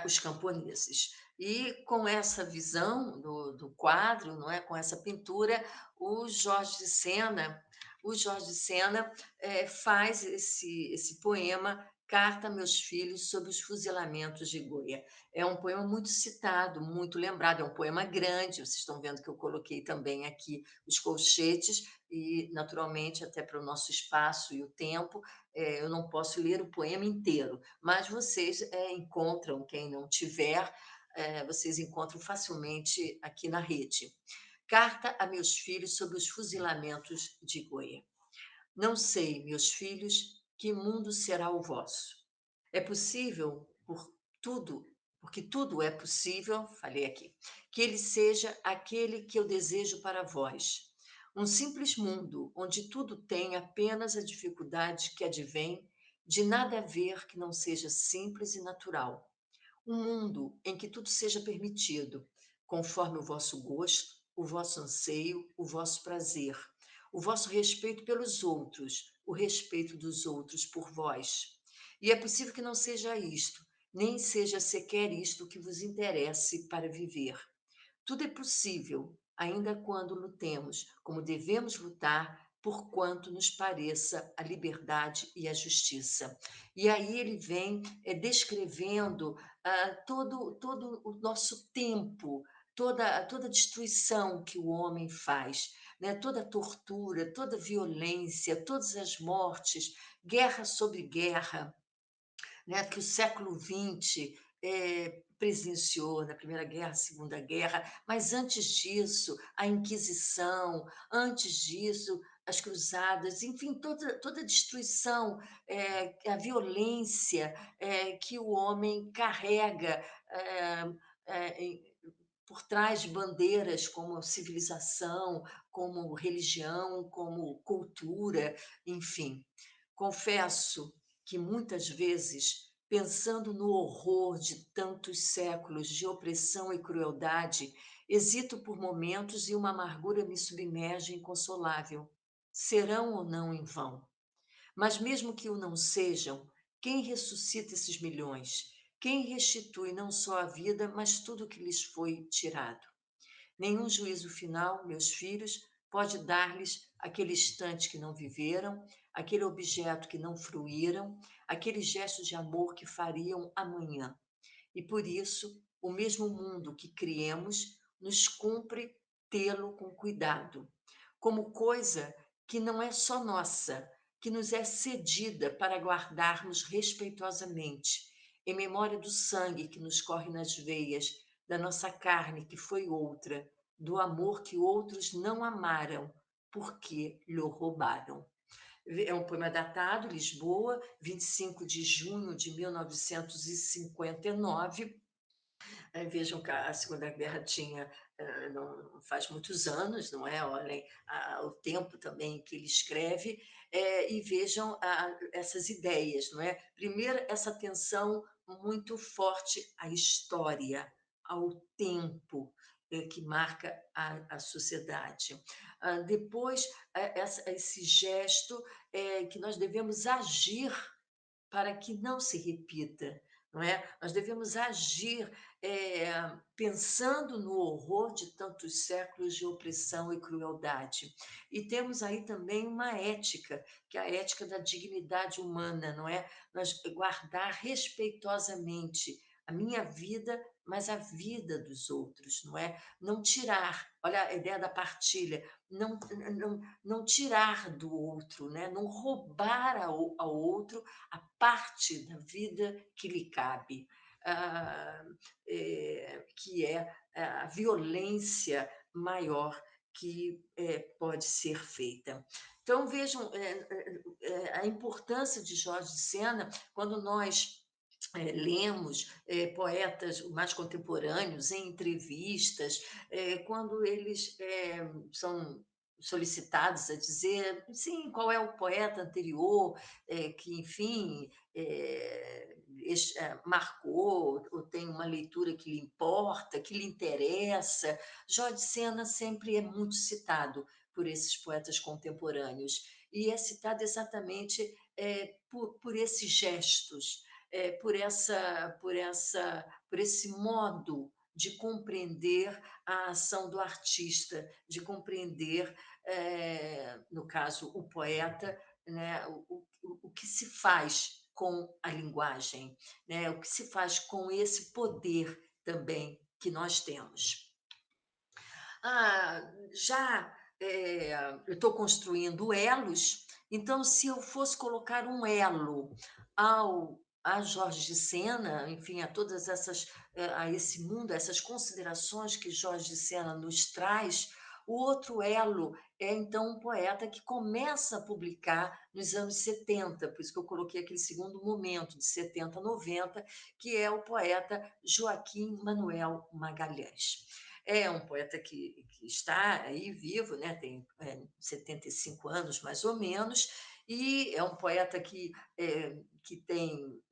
os camponeses. E com essa visão do quadro, não é, com essa pintura, o Jorge de Sena, faz esse poema Carta a Meus Filhos sobre os Fuzilamentos de Goya. É um poema muito citado, muito lembrado, é um poema grande, vocês estão vendo que eu coloquei também aqui os colchetes, e naturalmente até para o nosso espaço e o tempo, eu não posso ler o poema inteiro, mas vocês encontram, quem não tiver, vocês encontram facilmente aqui na rede. Carta a meus filhos sobre os fuzilamentos de Goiás. Não sei, meus filhos, que mundo será o vosso. É possível, porque tudo é possível, falei aqui, que ele seja aquele que eu desejo para vós. Um simples mundo onde tudo tem apenas a dificuldade que advém de nada haver que não seja simples e natural. Um mundo em que tudo seja permitido, conforme o vosso gosto, o vosso anseio, o vosso prazer, o vosso respeito pelos outros, o respeito dos outros por vós. E é possível que não seja isto, nem seja sequer isto que vos interesse para viver. Tudo é possível, ainda quando lutemos, como devemos lutar, por quanto nos pareça a liberdade e a justiça. E aí ele vem descrevendo todo o nosso tempo, toda a destruição que o homem faz. né, toda a tortura, toda a violência, todas as mortes, guerra sobre guerra, né, que o século XX presenciou na Primeira Guerra, Segunda Guerra, mas antes disso, a Inquisição, antes disso, as Cruzadas, enfim, toda a destruição, a violência que o homem carrega eh, por trás de bandeiras como civilização, como religião, como cultura, enfim. Confesso que muitas vezes, pensando no horror de tantos séculos de opressão e crueldade, hesito por momentos e uma amargura me submerge inconsolável. Serão ou não em vão? Mas mesmo que o não sejam, quem ressuscita esses milhões? Quem restitui não só a vida, mas tudo o que lhes foi tirado? Nenhum juízo final, meus filhos, pode dar-lhes aquele instante que não viveram, aquele objeto que não fruíram, aquele gesto de amor que fariam amanhã. E por isso, o mesmo mundo que criemos nos cumpre tê-lo com cuidado, como coisa que não é só nossa, que nos é cedida para guardarmos respeitosamente, em memória do sangue que nos corre nas veias, da nossa carne que foi outra, do amor que outros não amaram, porque lhe roubaram. É um poema datado, Lisboa, 25 de junho de 1959. Vejam que a Segunda Guerra tinha, não faz muitos anos, não é? Olhem o tempo também que ele escreve, e vejam essas ideias, não é? Primeiro, essa atenção muito forte à história, ao tempo que marca a sociedade. Depois, esse gesto que nós devemos agir para que não se repita, não é? Nós devemos agir pensando no horror de tantos séculos de opressão e crueldade. E temos aí também uma ética, que é a ética da dignidade humana, não é? Nós guardar respeitosamente a minha vida, mas a vida dos outros, não é? Não tirar, olha a ideia da partilha, não tirar do outro, né? Não roubar ao outro a parte da vida que lhe cabe, ah, que é a violência maior que pode ser feita. Então, vejam a importância de Jorge de Sena quando nós lemos poetas mais contemporâneos em entrevistas, quando eles são solicitados a dizer, sim, qual é o poeta anterior que, enfim, marcou ou tem uma leitura que lhe importa, que lhe interessa. Jorge Sena sempre é muito citado por esses poetas contemporâneos e é citado exatamente por esses gestos, por esse modo de compreender a ação do artista, de compreender, no caso, o poeta, né, o que se faz com a linguagem, né, o que se faz com esse poder também que nós temos. Já eu estou construindo elos, então, se eu fosse colocar um elo a Jorge de Sena, enfim, a todas essas, a esse mundo, a essas considerações que Jorge de Sena nos traz, o outro elo é, então, um poeta que começa a publicar nos anos 70, por isso que eu coloquei aquele segundo momento, de 70 a 90, que é o poeta Joaquim Manuel Magalhães. É um poeta que está aí vivo, né? Tem 75 anos, mais ou menos, e é um poeta que tem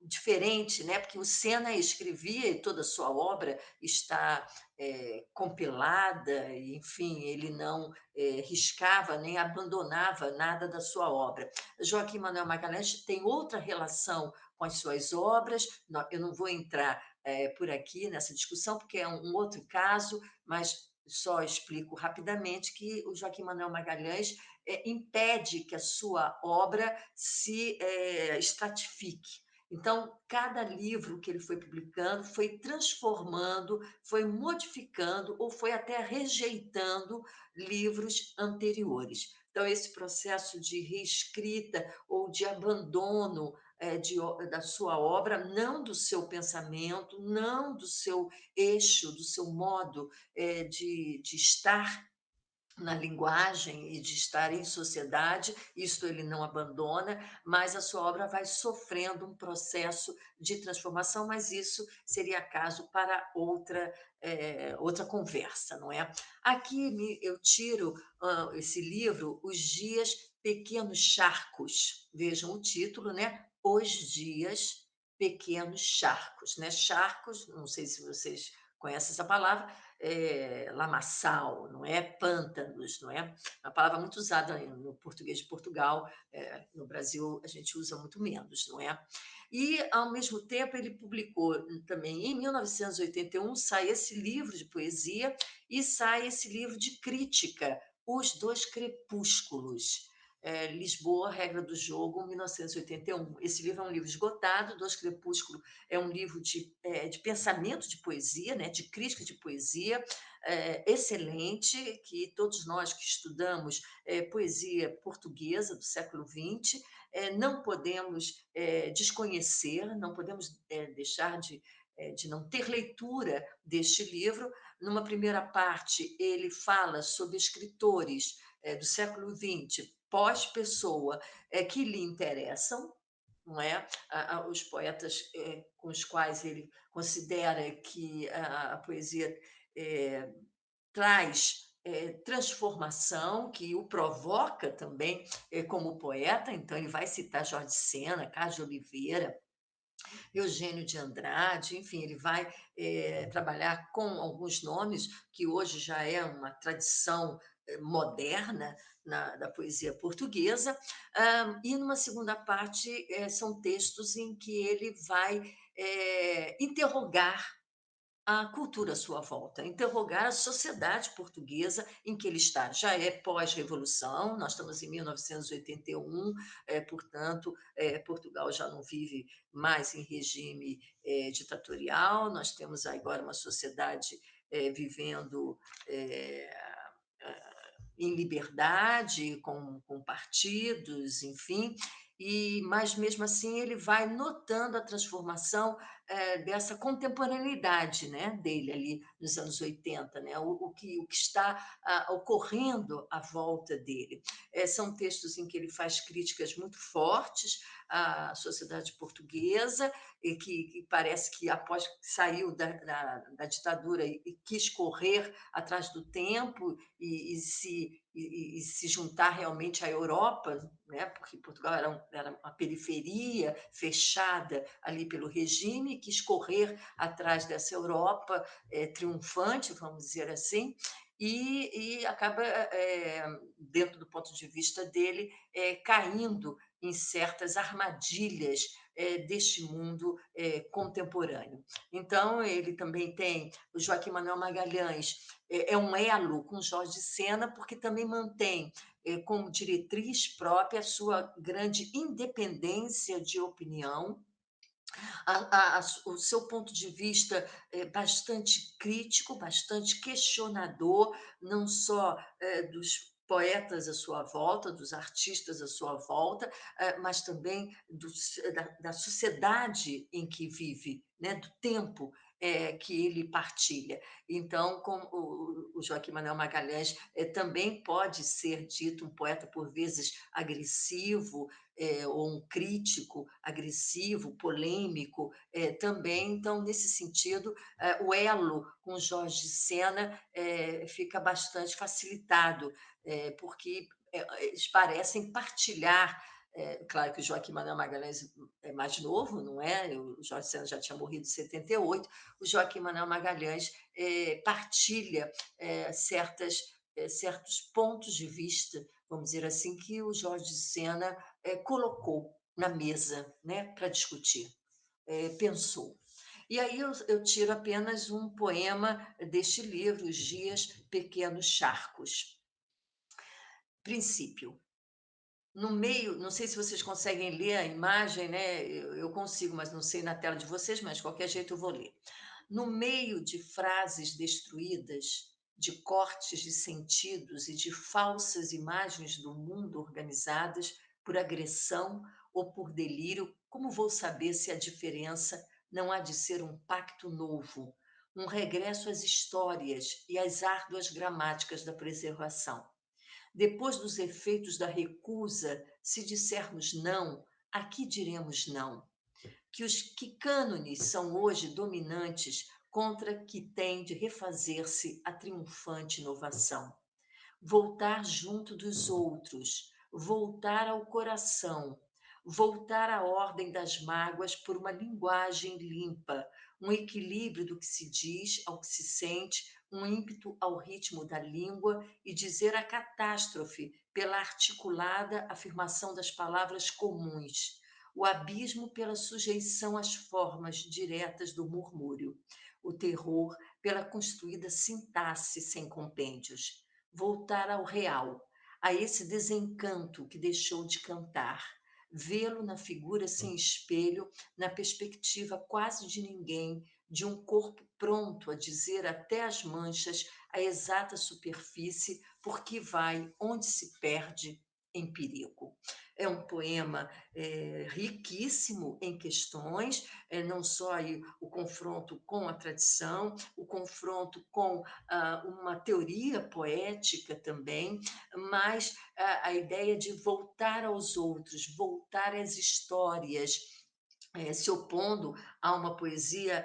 diferente, né? Porque o Sena escrevia e toda a sua obra está compilada, e, enfim, ele não riscava nem abandonava nada da sua obra. Joaquim Manuel Magalhães tem outra relação com as suas obras, eu não vou entrar por aqui nessa discussão, porque é um outro caso, mas só explico rapidamente que o Joaquim Manuel Magalhães impede que a sua obra se estratifique. Então, cada livro que ele foi publicando foi transformando, foi modificando ou foi até rejeitando livros anteriores. Então, esse processo de reescrita ou de abandono da sua obra, não do seu pensamento, não do seu eixo, do seu modo de estar na linguagem e de estar em sociedade, isto ele não abandona, mas a sua obra vai sofrendo um processo de transformação, mas isso seria caso para outra conversa, não é? Aqui eu tiro esse livro, Os Dias Pequenos Charcos. Vejam o título, né? Os Dias Pequenos Charcos, né? Charcos, não sei se vocês conhecem essa palavra, lamaçal, não é? Pântanos, não é? Uma palavra muito usada no português de Portugal, no Brasil a gente usa muito menos, não é? E, ao mesmo tempo, ele publicou também, em 1981, sai esse livro de poesia e sai esse livro de crítica, Os Dois Crepúsculos. Lisboa, Regra do Jogo, 1981. Esse livro é um livro esgotado, Dois Crepúsculos é um livro de pensamento de poesia, né, de crítica de poesia, excelente, que todos nós que estudamos poesia portuguesa do século XX não podemos desconhecer, não podemos deixar de não ter leitura deste livro. Numa primeira parte, ele fala sobre escritores do século XX, pós-pessoa, que lhe interessam, não é? Os poetas com os quais ele considera que a poesia eh, traz transformação, que o provoca também como poeta, então ele vai citar Jorge Sena, Carlos de Oliveira, Eugênio de Andrade, enfim, ele vai trabalhar com alguns nomes que hoje já é uma tradição moderna da poesia portuguesa, e numa segunda parte são textos em que ele vai interrogar a cultura à sua volta, interrogar a sociedade portuguesa em que ele está. Já é pós-revolução, nós estamos em 1981, portanto, Portugal já não vive mais em regime ditatorial, nós temos agora uma sociedade vivendo eh, em liberdade, com partidos, enfim, mas mesmo assim ele vai notando a transformação dessa contemporaneidade, né, dele ali nos anos 80, né, o que está ocorrendo à volta dele. São textos em que ele faz críticas muito fortes à sociedade portuguesa, e que parece que após que saiu da ditadura e quis correr atrás do tempo e se juntar realmente à Europa, né? Porque Portugal era uma periferia fechada ali pelo regime, e quis correr atrás dessa Europa triunfante, vamos dizer assim, e acaba, dentro do ponto de vista dele, caindo em certas armadilhas deste mundo contemporâneo. Então, ele também tem o Joaquim Manuel Magalhães, é um elo com Jorge Sena, porque também mantém como diretriz própria a sua grande independência de opinião, o seu ponto de vista bastante crítico, bastante questionador, não só dos poetas à sua volta, dos artistas à sua volta, mas também da sociedade em que vive, né, do tempo que ele partilha. Então, como o Joaquim Manuel Magalhães também pode ser dito um poeta, por vezes, agressivo, ou um crítico agressivo, polêmico, também. Então, nesse sentido, o elo com Jorge Sena fica bastante facilitado, porque eles parecem partilhar. Claro que o Joaquim Manuel Magalhães é mais novo, não é? O Jorge Sena já tinha morrido em 78. O Joaquim Manuel Magalhães partilha certos pontos de vista, vamos dizer assim, que o Jorge Sena colocou na mesa, né, para discutir, pensou. E aí eu tiro apenas um poema deste livro, Os Dias Pequenos Charcos. Princípio. no meio, não sei se vocês conseguem ler a imagem, né, eu consigo, mas não sei na tela de vocês, mas de qualquer jeito eu vou ler. No meio de frases destruídas, de cortes de sentidos e de falsas imagens do mundo organizadas por agressão ou por delírio, como vou saber se a diferença não há de ser um pacto novo, um regresso às histórias e às árduas gramáticas da preservação? Depois dos efeitos da recusa, se dissermos não, aqui diremos não. Que cânones são hoje dominantes contra que tem de refazer-se a triunfante inovação. Voltar junto dos outros, voltar ao coração, voltar à ordem das mágoas por uma linguagem limpa, um equilíbrio do que se diz ao que se sente, um ímpeto ao ritmo da língua e dizer a catástrofe pela articulada afirmação das palavras comuns, o abismo pela sujeição às formas diretas do murmúrio, o terror pela construída sintaxe sem compêndios, voltar ao real, a esse desencanto que deixou de cantar, vê-lo na figura sem espelho, na perspectiva quase de ninguém, de um corpo pronto a dizer até as manchas a exata superfície, porque vai onde se perde em perigo. É um poema riquíssimo em questões, não só aí o confronto com a tradição, o confronto com uma teoria poética também, mas a ideia de voltar aos outros, voltar às histórias, se opondo a uma poesia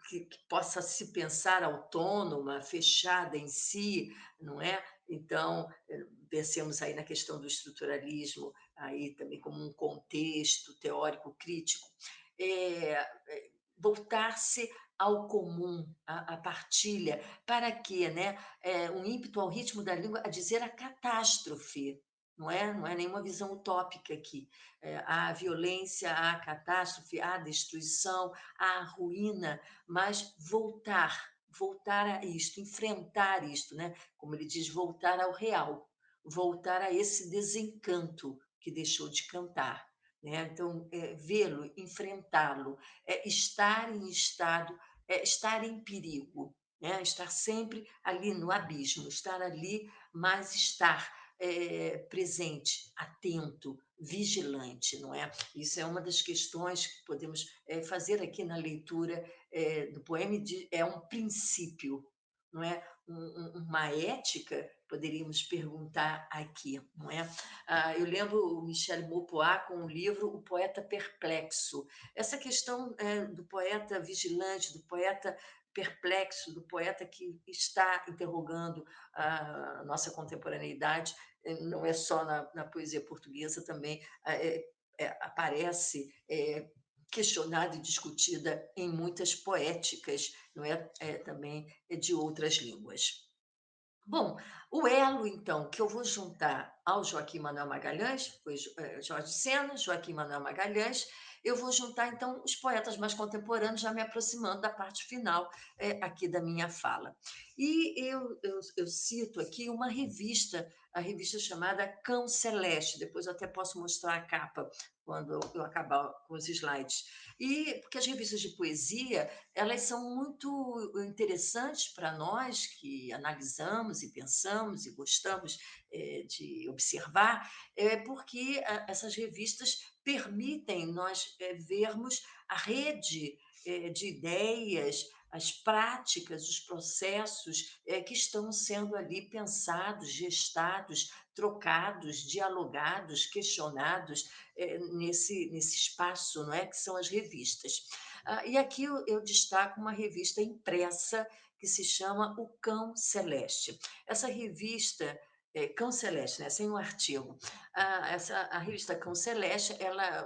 que possa se pensar autônoma, fechada em si, não é? Então, pensemos aí na questão do estruturalismo, aí também como um contexto teórico crítico. É, voltar-se ao comum, à partilha, para quê, né? Um ímpeto ao ritmo da língua a dizer a catástrofe, não é nenhuma visão utópica aqui. Há violência, há catástrofe, há destruição, há ruína, mas voltar a isto, enfrentar isto, né? Como ele diz, voltar ao real, voltar a esse desencanto que deixou de cantar. Né? Então, vê-lo, enfrentá-lo, estar em estado, estar em perigo, né? Estar sempre ali no abismo, estar ali, mas estar presente, atento, vigilante, não é? Isso é uma das questões que podemos fazer aqui na leitura do poema, é um princípio, não é? Uma ética, poderíamos perguntar aqui, não é? Eu lembro o Michel Maupoy com o livro O Poeta Perplexo. Essa questão do poeta vigilante, do poeta perplexo, do poeta que está interrogando a nossa contemporaneidade, não é só na poesia portuguesa, também aparece questionada e discutida em muitas poéticas, não é? Também de outras línguas. Bom, o elo, então, que eu vou juntar ao Joaquim Manuel Magalhães, foi Jorge Sena, Joaquim Manuel Magalhães, eu vou juntar, então, os poetas mais contemporâneos, já me aproximando da parte final aqui da minha fala. E eu cito aqui uma revista, a revista chamada Cão Celeste, depois eu até posso mostrar a capa quando eu acabar com os slides. E porque as revistas de poesia, elas são muito interessantes para nós que analisamos e pensamos e gostamos de observar, porque essas revistas permitem nós vermos a rede de ideias, as práticas, os processos que estão sendo ali pensados, gestados, trocados, dialogados, questionados nesse espaço, não é? Que são as revistas. E aqui eu destaco uma revista impressa que se chama O Cão Celeste. Essa revista Cão Celeste, né, sem o artigo. A revista Cão Celeste,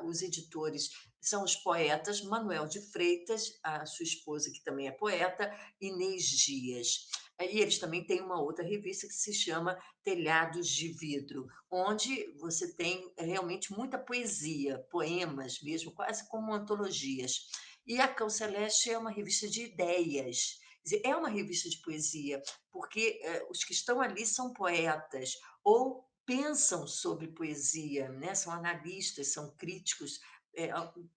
os editores são os poetas Manuel de Freitas, a sua esposa, que também é poeta, Inês Dias. E eles também têm uma outra revista que se chama Telhados de Vidro, onde você tem realmente muita poesia, poemas mesmo, quase como antologias. E a Cão Celeste é uma revista de ideias, quer dizer, é uma revista de poesia, porque os que estão ali são poetas, ou pensam sobre poesia, né, são analistas, são críticos,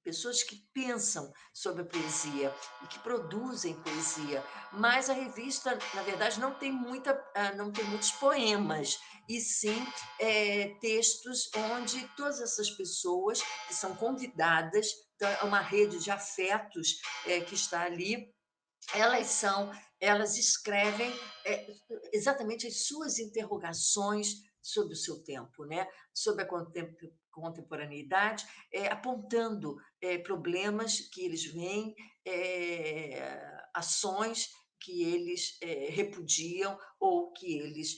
pessoas que pensam sobre a poesia e que produzem poesia. Mas a revista, na verdade, não tem muitos poemas, e sim, textos onde todas essas pessoas que são convidadas, então é uma rede de afetos, que está ali, elas são elas escrevem, exatamente as suas interrogações sobre o seu tempo, né, sobre a contemporaneidade, apontando, problemas que eles veem, ações que eles, repudiam ou que eles,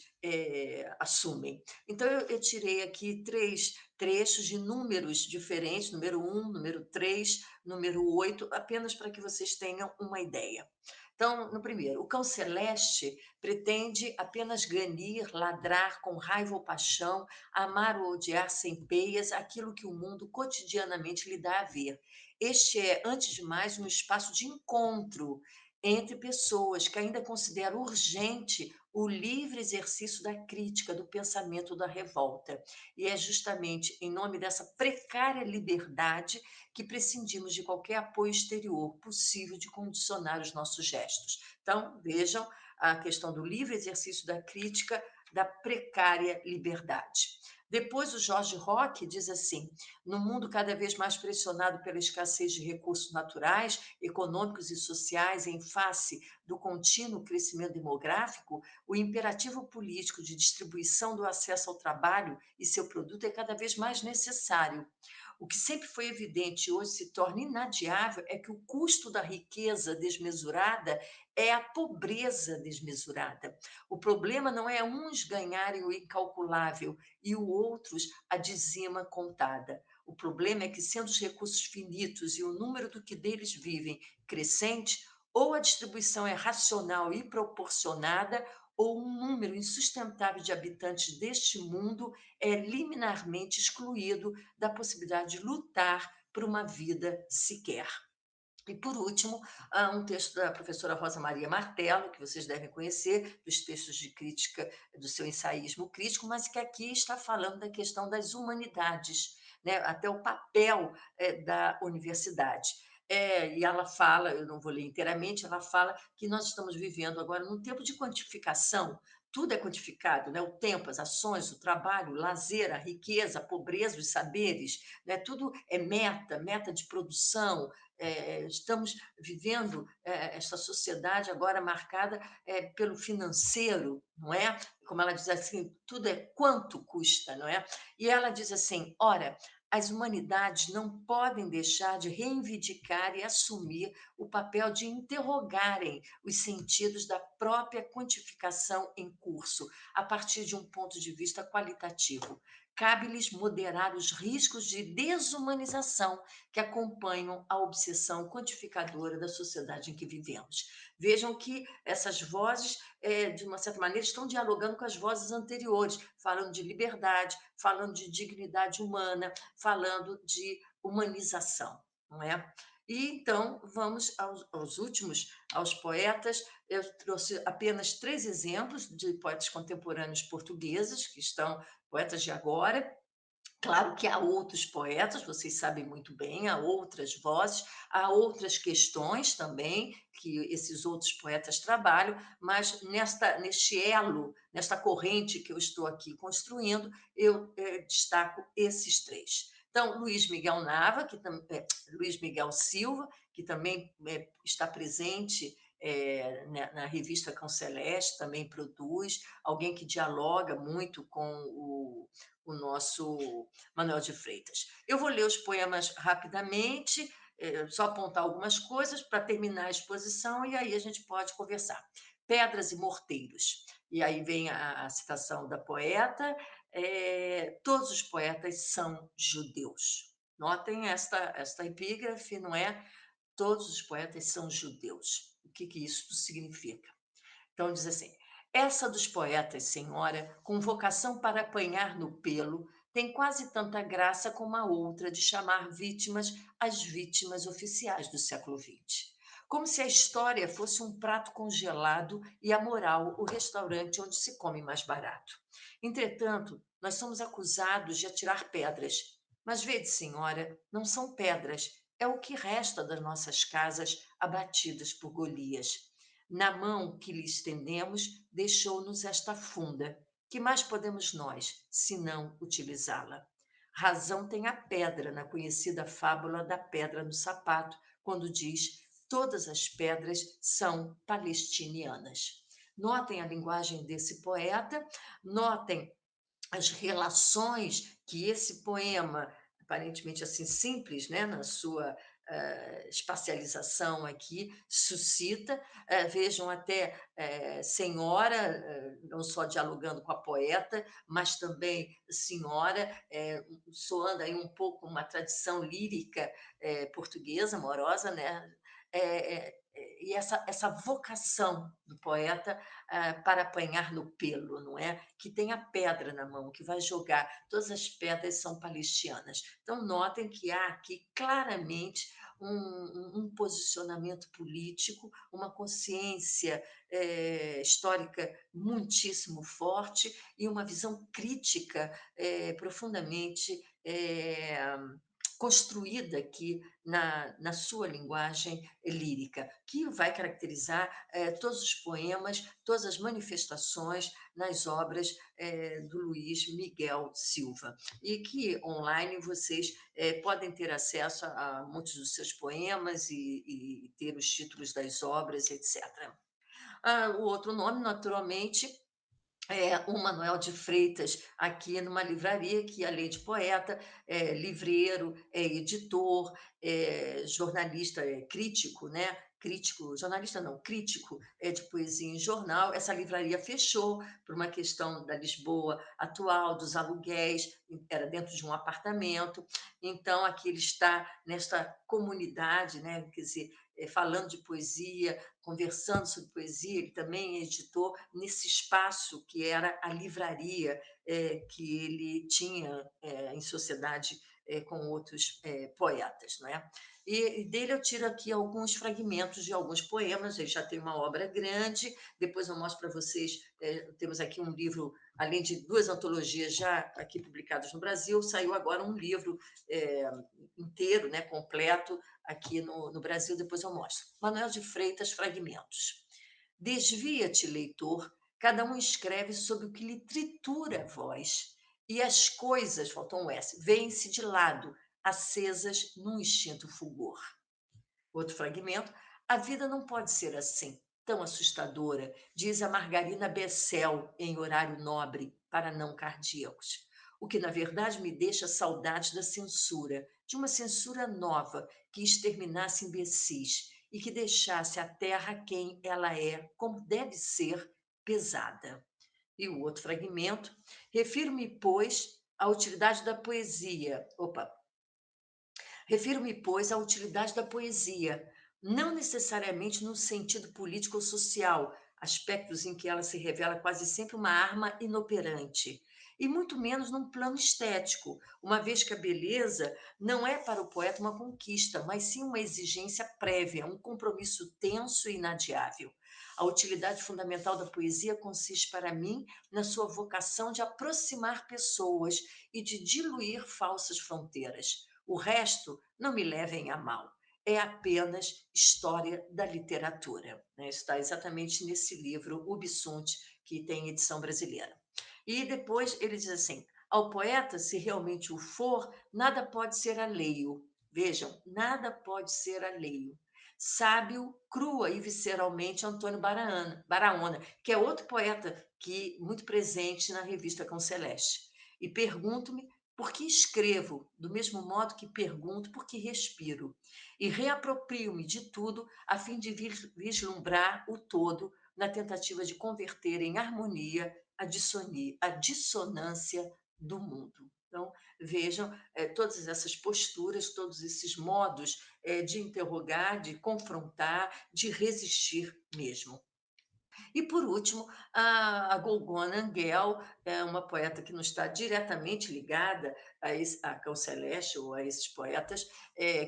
assumem. Então eu tirei aqui 3 trechos de números diferentes, número 1, número 3, número 8, apenas para que vocês tenham uma ideia. Então, no primeiro, o cão celeste pretende apenas ganir, ladrar com raiva ou paixão, amar ou odiar sem peias aquilo que o mundo cotidianamente lhe dá a ver. Este é, antes de mais, um espaço de encontro entre pessoas que ainda consideram urgente o livre exercício da crítica, do pensamento, da revolta. E é justamente em nome dessa precária liberdade que prescindimos de qualquer apoio exterior possível de condicionar os nossos gestos. Então, vejam a questão do livre exercício da crítica, da precária liberdade. Depois, o Jorge Roque diz assim: no mundo cada vez mais pressionado pela escassez de recursos naturais, econômicos e sociais, em face do contínuo crescimento demográfico, o imperativo político de distribuição do acesso ao trabalho e seu produto é cada vez mais necessário. O que sempre foi evidente e hoje se torna inadiável é que o custo da riqueza desmesurada é a pobreza desmesurada. O problema não é uns ganharem o incalculável e o outros a dizima contada. O problema é que, sendo os recursos finitos e o número do que deles vivem crescente, ou a distribuição é racional e proporcionada, ou um número insustentável de habitantes deste mundo é liminarmente excluído da possibilidade de lutar por uma vida sequer. E, por último, há um texto da professora Rosa Maria Martello, que vocês devem conhecer, dos textos de crítica, do seu ensaísmo crítico, mas que aqui está falando da questão das humanidades, né? Até o papel da universidade. E ela fala, eu não vou ler inteiramente, ela fala que nós estamos vivendo agora num tempo de quantificação, tudo é quantificado, né? O tempo, as ações, o trabalho, o lazer, a riqueza, a pobreza, os saberes, né? Tudo é meta, meta de produção, estamos vivendo esta sociedade agora marcada pelo financeiro, não é? Como ela diz assim, tudo é quanto custa, não é? E ela diz assim: ora, as humanidades não podem deixar de reivindicar e assumir o papel de interrogarem os sentidos da própria quantificação em curso, a partir de um ponto de vista qualitativo. Cabe-lhes moderar os riscos de desumanização que acompanham a obsessão quantificadora da sociedade em que vivemos. Vejam que essas vozes, de uma certa maneira, estão dialogando com as vozes anteriores, falando de liberdade, falando de dignidade humana, falando de humanização, não é? E então vamos aos últimos, aos poetas. Eu trouxe apenas 3 exemplos de poetas contemporâneos portugueses, que estão poetas de agora. Claro que há outros poetas, vocês sabem muito bem, há outras vozes, há outras questões também que esses outros poetas trabalham, mas neste elo, nesta corrente que eu estou aqui construindo, eu destaco esses 3. Então, Luís Miguel Nava, Luís Miguel Silva, que também está presente na revista Cão Celeste, também produz, alguém que dialoga muito com o nosso Manuel de Freitas. Eu vou ler os poemas rapidamente, só apontar algumas coisas para terminar a exposição e aí a gente pode conversar. Pedras e morteiros. E aí vem a citação da poeta: todos os poetas são judeus. Notem esta epígrafe, não é? Todos os poetas são judeus. O que isso significa? Então, diz assim: essa dos poetas, senhora, com vocação para apanhar no pelo, tem quase tanta graça como a outra de chamar vítimas as vítimas oficiais do século XX. como se a história fosse um prato congelado e a moral o restaurante onde se come mais barato. Entretanto, nós somos acusados de atirar pedras. Mas vede, senhora, não são pedras, é o que resta das nossas casas abatidas por Golias. Na mão que lhe estendemos, deixou-nos esta funda. Que mais podemos nós, se não utilizá-la? Razão tem a pedra na conhecida fábula da pedra no sapato, quando diz: todas as pedras são palestinianas. Notem a linguagem desse poeta, notem as relações que esse poema, aparentemente assim simples, né, na sua espacialização aqui, suscita. Vejam até senhora, não só dialogando com a poeta, mas também senhora, soando aí um pouco uma tradição lírica portuguesa, amorosa, né? E essa vocação do poeta para apanhar no pelo, não é? Que tem a pedra na mão, que vai jogar. Todas as pedras são palestianas. Então, notem que há aqui claramente um posicionamento político, uma consciência histórica muitíssimo forte e uma visão crítica profundamente construída aqui na sua linguagem lírica, que vai caracterizar todos os poemas, todas as manifestações nas obras do Luís Miguel Silva. E que online vocês podem ter acesso a muitos dos seus poemas e ter os títulos das obras, etc. O outro nome, naturalmente, o Manuel de Freitas, aqui numa livraria que, além de poeta, é livreiro, é editor, é jornalista, é crítico, né? Crítico, jornalista não, crítico de poesia em jornal. Essa livraria fechou por uma questão da Lisboa atual, dos aluguéis, era dentro de um apartamento. Então, aqui ele está nesta comunidade, né? Quer dizer, falando de poesia, conversando sobre poesia, ele também editou nesse espaço que era a livraria que ele tinha em sociedade com outros poetas, não é? E dele eu tiro aqui alguns fragmentos de alguns poemas, ele já tem uma obra grande, depois eu mostro para vocês, temos aqui um livro, além de duas antologias já aqui publicadas no Brasil, saiu agora um livro inteiro, né, completo, aqui no Brasil, depois eu mostro. Manuel de Freitas, fragmentos. Desvia-te, leitor, cada um escreve sobre o que lhe tritura a voz, e as coisas, faltou um S, vêm-se de lado, acesas num instinto fulgor. Outro fragmento, a vida não pode ser assim, tão assustadora, diz a Margarina Bessel em Horário Nobre para não cardíacos. O que, na verdade, me deixa saudade da censura, de uma censura nova que exterminasse imbecis e que deixasse a terra quem ela é, como deve ser, pesada. E o outro fragmento, refiro-me, pois, à utilidade da poesia. Refiro-me, pois, à utilidade da poesia, não necessariamente no sentido político ou social, aspectos em que ela se revela quase sempre uma arma inoperante, e muito menos num plano estético, uma vez que a beleza não é para o poeta uma conquista, mas sim uma exigência prévia, um compromisso tenso e inadiável. A utilidade fundamental da poesia consiste, para mim, na sua vocação de aproximar pessoas e de diluir falsas fronteiras. O resto, não me levem a mal, é apenas história da literatura. Né? Está exatamente nesse livro, Ubsunte, que tem edição brasileira. E depois ele diz assim: ao poeta, se realmente o for, nada pode ser alheio. Vejam, nada pode ser alheio. Sábio, crua e visceralmente Antônio Baraona, que é outro poeta que muito presente na revista Cão Celeste. E pergunto-me por que escrevo, do mesmo modo que pergunto por que respiro, e reaproprio-me de tudo a fim de vislumbrar o todo na tentativa de converter em harmonia a dissonância do mundo. Então, vejam todas essas posturas, todos esses modos de interrogar, de confrontar, de resistir mesmo. E, por último, a Golgona Angel é uma poeta que não está diretamente ligada a Cão Celeste ou a esses poetas,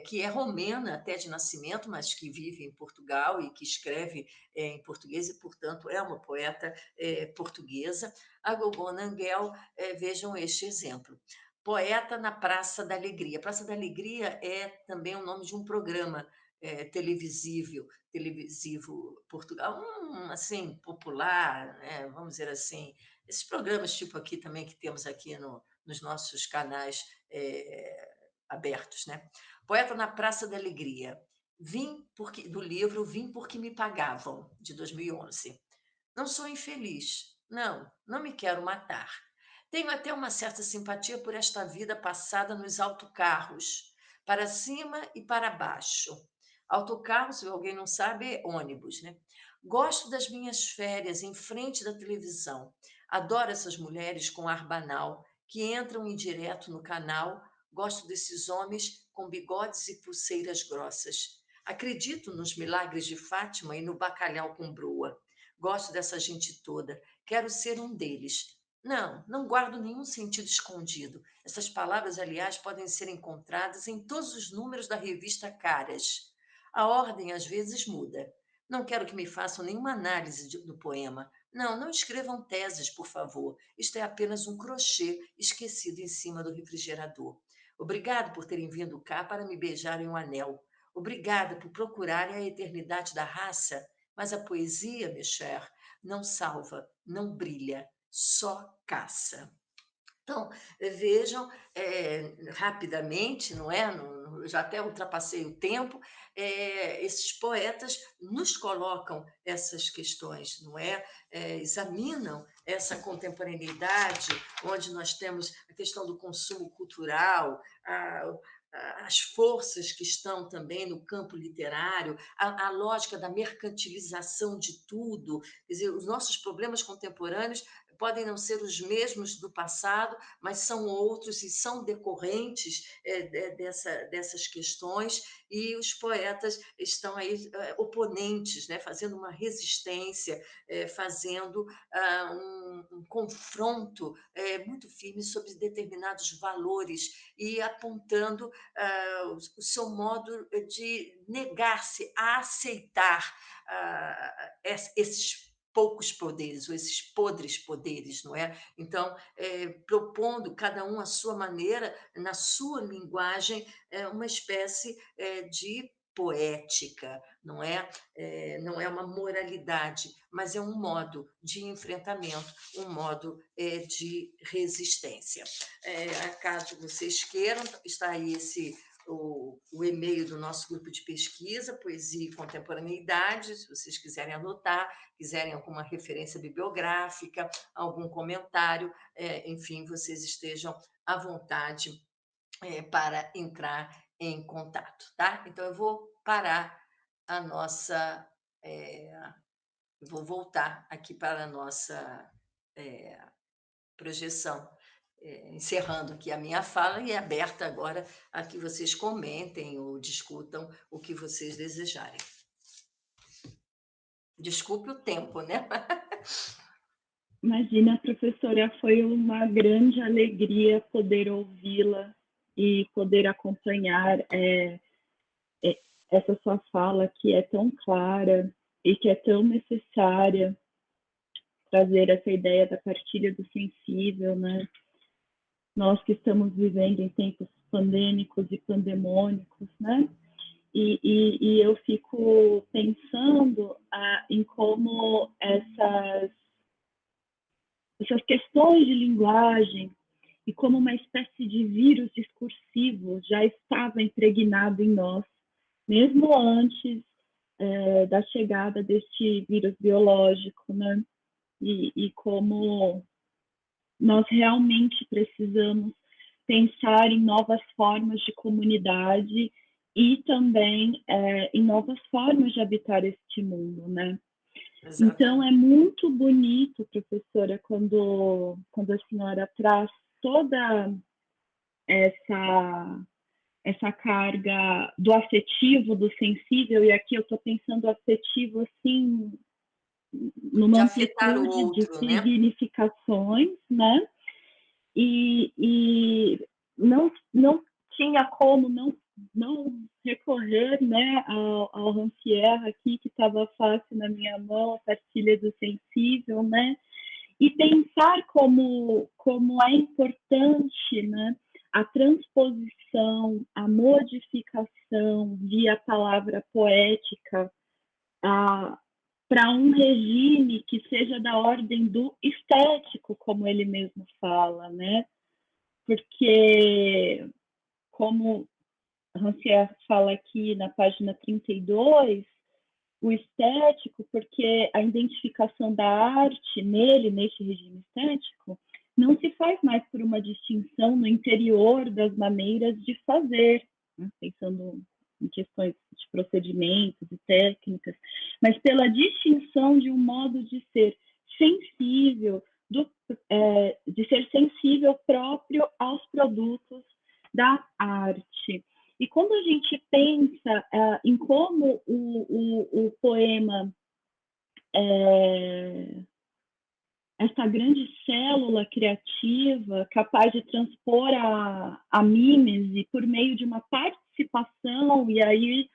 que é romena até de nascimento, mas que vive em Portugal e que escreve em português e, portanto, é uma poeta portuguesa. A Golgona Angel, vejam este exemplo. Poeta na Praça da Alegria. Praça da Alegria é também o nome de um programa televisivo Portugal, assim, popular, né? Vamos dizer assim, esses programas tipo aqui também que temos aqui nos nossos canais abertos, né? Poeta na Praça da Alegria. Do livro Vim Porque Me Pagavam, de 2011. Não sou infeliz. Não, não me quero matar. Tenho até uma certa simpatia por esta vida passada nos autocarros, para cima e para baixo. Autocarro, se alguém não sabe, é ônibus, né? Gosto das minhas férias em frente da televisão. Adoro essas mulheres com ar banal que entram em direto no canal. Gosto desses homens com bigodes e pulseiras grossas. Acredito nos milagres de Fátima e no bacalhau com broa. Gosto dessa gente toda. Quero ser um deles. Não, não guardo nenhum sentido escondido. Essas palavras, aliás, podem ser encontradas em todos os números da revista Caras. A ordem às vezes muda. Não quero que me façam nenhuma análise do poema. Não, não escrevam teses, por favor. Isto é apenas um crochê esquecido em cima do refrigerador. Obrigado por terem vindo cá para me beijarem um anel. Obrigada por procurarem a eternidade da raça. Mas a poesia, meu cher, não salva, não brilha, só caça. Então, vejam rapidamente, não é? Já até ultrapassei o tempo, esses poetas nos colocam essas questões, não é? Examinam essa contemporaneidade, onde nós temos a questão do consumo cultural, as forças que estão também no campo literário, a lógica da mercantilização de tudo, quer dizer, os nossos problemas contemporâneos podem não ser os mesmos do passado, mas são outros e são decorrentes dessas questões, e os poetas estão aí oponentes, né, fazendo uma resistência, fazendo um confronto muito firme sobre determinados valores e apontando o seu modo de negar-se a aceitar esses poucos poderes, ou esses podres poderes, não é? Então, propondo cada um à sua maneira, na sua linguagem, uma espécie de poética, não é? Não é uma moralidade, mas é um modo de enfrentamento, um modo de resistência. Caso vocês queiram, está aí o e-mail do nosso grupo de pesquisa, Poesia e Contemporaneidade, se vocês quiserem anotar, quiserem alguma referência bibliográfica, algum comentário, enfim, vocês estejam à vontade para entrar em contato, tá? Então, eu vou parar a nossa. Vou voltar aqui para a nossa projeção, encerrando aqui a minha fala e aberta agora a que vocês comentem ou discutam o que vocês desejarem. Desculpe o tempo, né? Imagina, professora, foi uma grande alegria poder ouvi-la e poder acompanhar essa sua fala que é tão clara e que é tão necessária, trazer essa ideia da partilha do sensível, né? Nós que estamos vivendo em tempos pandêmicos e pandemônicos, né? E eu fico pensando em como essas questões de linguagem e como uma espécie de vírus discursivo já estava impregnado em nós, mesmo antes da chegada deste vírus biológico, né? E como nós realmente precisamos pensar em novas formas de comunidade e também em novas formas de habitar este mundo, né? Então, Exatamente. é muito bonito, professora, quando a senhora traz toda essa, essa carga do afetivo, do sensível, e aqui eu estou pensando afetivo, assim, numa De afetar o amplitude de outro, né. significações, né? E não tinha como não recorrer, né, ao Rancière aqui, que estava fácil na minha mão, a partilha do sensível, né? E pensar como é importante, né, a transposição, a modificação via palavra poética para um regime que seja da ordem do estético, como ele mesmo fala, né? Porque, como Rancière fala aqui na página 32, o estético, porque a identificação da arte nele, neste regime estético, não se faz mais por uma distinção no interior das maneiras de fazer, né? Pensando em questões de procedimentos e técnicas, mas pela distinção de um modo de ser sensível, de ser sensível próprio aos produtos da arte. E quando a gente pensa em como o poema, essa grande célula criativa capaz de transpor a mímese por meio de uma participação, e aí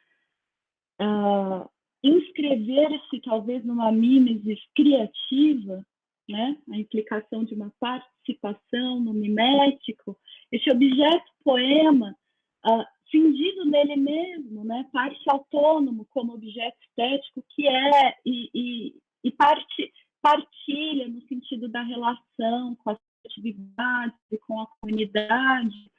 inscrever-se talvez numa mímese criativa, né? A implicação de uma participação no mimético, esse objeto poema cindido nele mesmo, né? Parte autônomo como objeto estético que é e partilha no sentido da relação com as atividades e com a comunidade.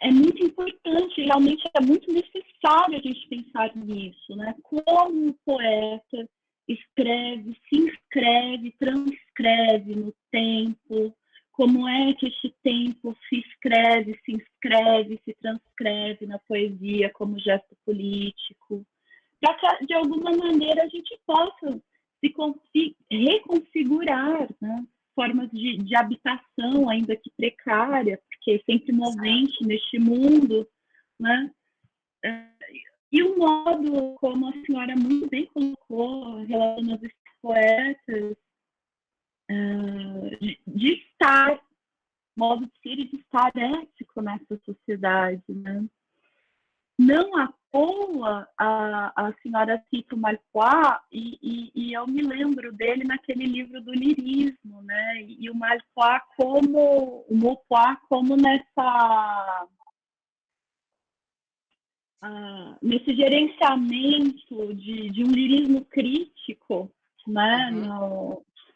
É muito importante, realmente é muito necessário a gente pensar nisso, né? Como o poeta escreve, se inscreve, transcreve no tempo, como é que este tempo se escreve, se inscreve, se transcreve na poesia como gesto político, para que de alguma maneira a gente possa se reconfigurar, né? Formas de habitação, ainda que precária, porque é sempre movente neste mundo, né? E o modo, como a senhora muito bem colocou, relacionando esses poetas, de estar, modo de ser e de estar ético nessa sociedade, né? Não à toa a senhora cita o Malpois, e eu me lembro dele naquele livro do lirismo, né? E o Malpois como, o Maupois como nesse gerenciamento de um lirismo crítico, né?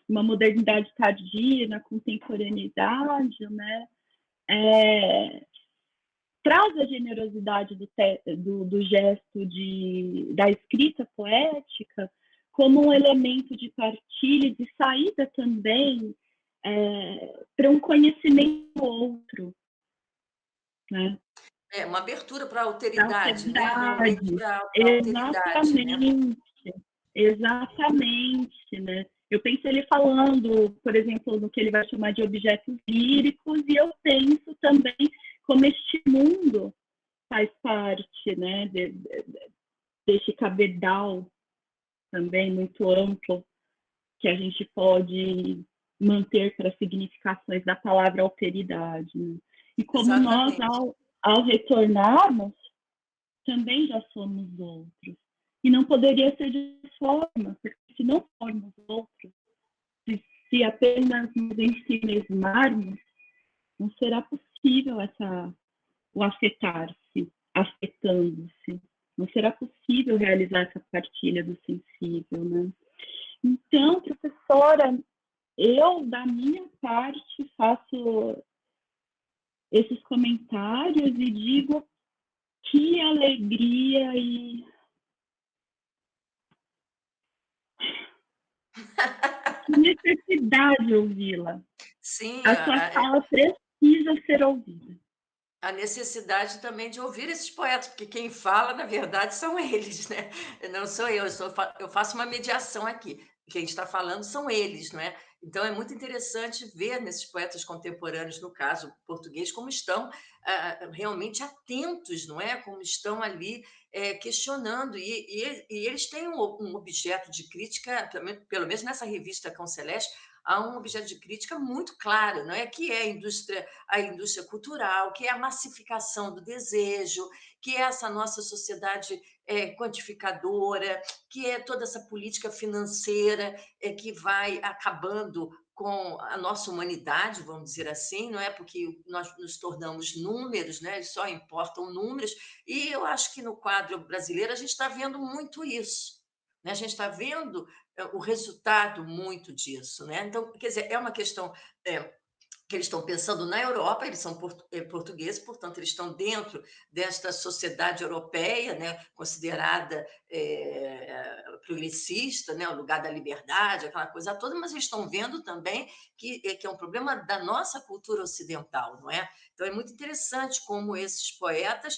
Uma modernidade tardia, na contemporaneidade, né? Traz a generosidade do gesto da escrita poética como um elemento de partilha e de saída também para um conhecimento outro, né? É, uma abertura para a Para a alteridade, né, realmente alteridade. para a alteridade, né. Exatamente, exatamente, né? Eu penso ele falando, por exemplo, no que ele vai chamar de objetos líricos, e eu penso também como este mundo faz parte, né, desse cabedal também muito amplo que a gente pode manter para significações da palavra alteridade. Né? E como nós, Exatamente. ao retornarmos, também já somos outros. E não poderia ser de forma, porque se não formos outros, se apenas nos ensimismarmos, não será possível o afetar-se, afetando-se. Não será possível realizar essa partilha do sensível, né? Então, professora, eu, da minha parte, faço esses comentários e digo que alegria e que necessidade de ouvi-la. Sim, A sua fala precisa ser ouvida. a necessidade também de ouvir esses poetas, porque quem fala, na verdade, são eles, né, não sou eu, eu faço uma mediação aqui. que a gente está falando são eles, não é? Então é muito interessante ver nesses poetas contemporâneos, no caso português, como estão realmente atentos, não é? Como estão ali questionando, e eles têm um objeto de crítica, pelo menos nessa revista Cão Celeste, há um objeto de crítica muito claro, não é? Que é a indústria cultural, que é a massificação do desejo, que é essa nossa sociedade quantificadora, que é toda essa política financeira que vai acabando com a nossa humanidade, vamos dizer assim, não é? Porque nós nos tornamos números, né? Só importam números, e eu acho que no quadro brasileiro a gente está vendo muito isso. Né? A gente está vendo o resultado muito disso. Né? Então, quer dizer, é uma questão que eles estão pensando na Europa, eles são portugueses, portanto, eles estão dentro desta sociedade europeia, né, considerada progressista, né, o lugar da liberdade, aquela coisa toda, mas eles estão vendo também que é um problema da nossa cultura ocidental, não é? Então, é muito interessante como esses poetas,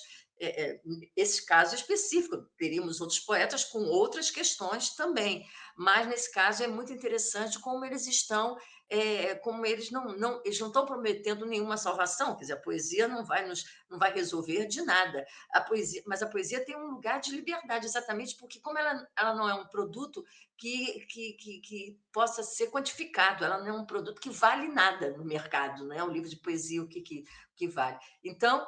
esse caso específico, teríamos outros poetas com outras questões também, mas nesse caso é muito interessante como eles estão como eles não estão prometendo nenhuma salvação, quer dizer, a poesia não vai resolver de nada. Mas a poesia tem um lugar de liberdade, exatamente porque, como ela não é um produto que possa ser quantificado, ela não é um produto que vale nada no mercado, não é um livro de poesia que vale. Então,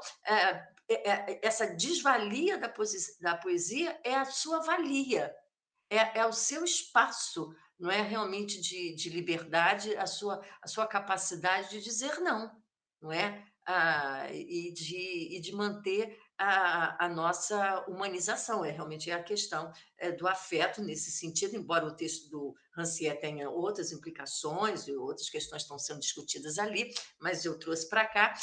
essa desvalia da poesia é a sua valia, é o seu espaço, não é realmente de liberdade, a sua capacidade de dizer não é? E de manter a nossa humanização, realmente é a questão do afeto nesse sentido, embora o texto do Rancière tenha outras implicações e outras questões estão sendo discutidas ali, mas eu trouxe para cá,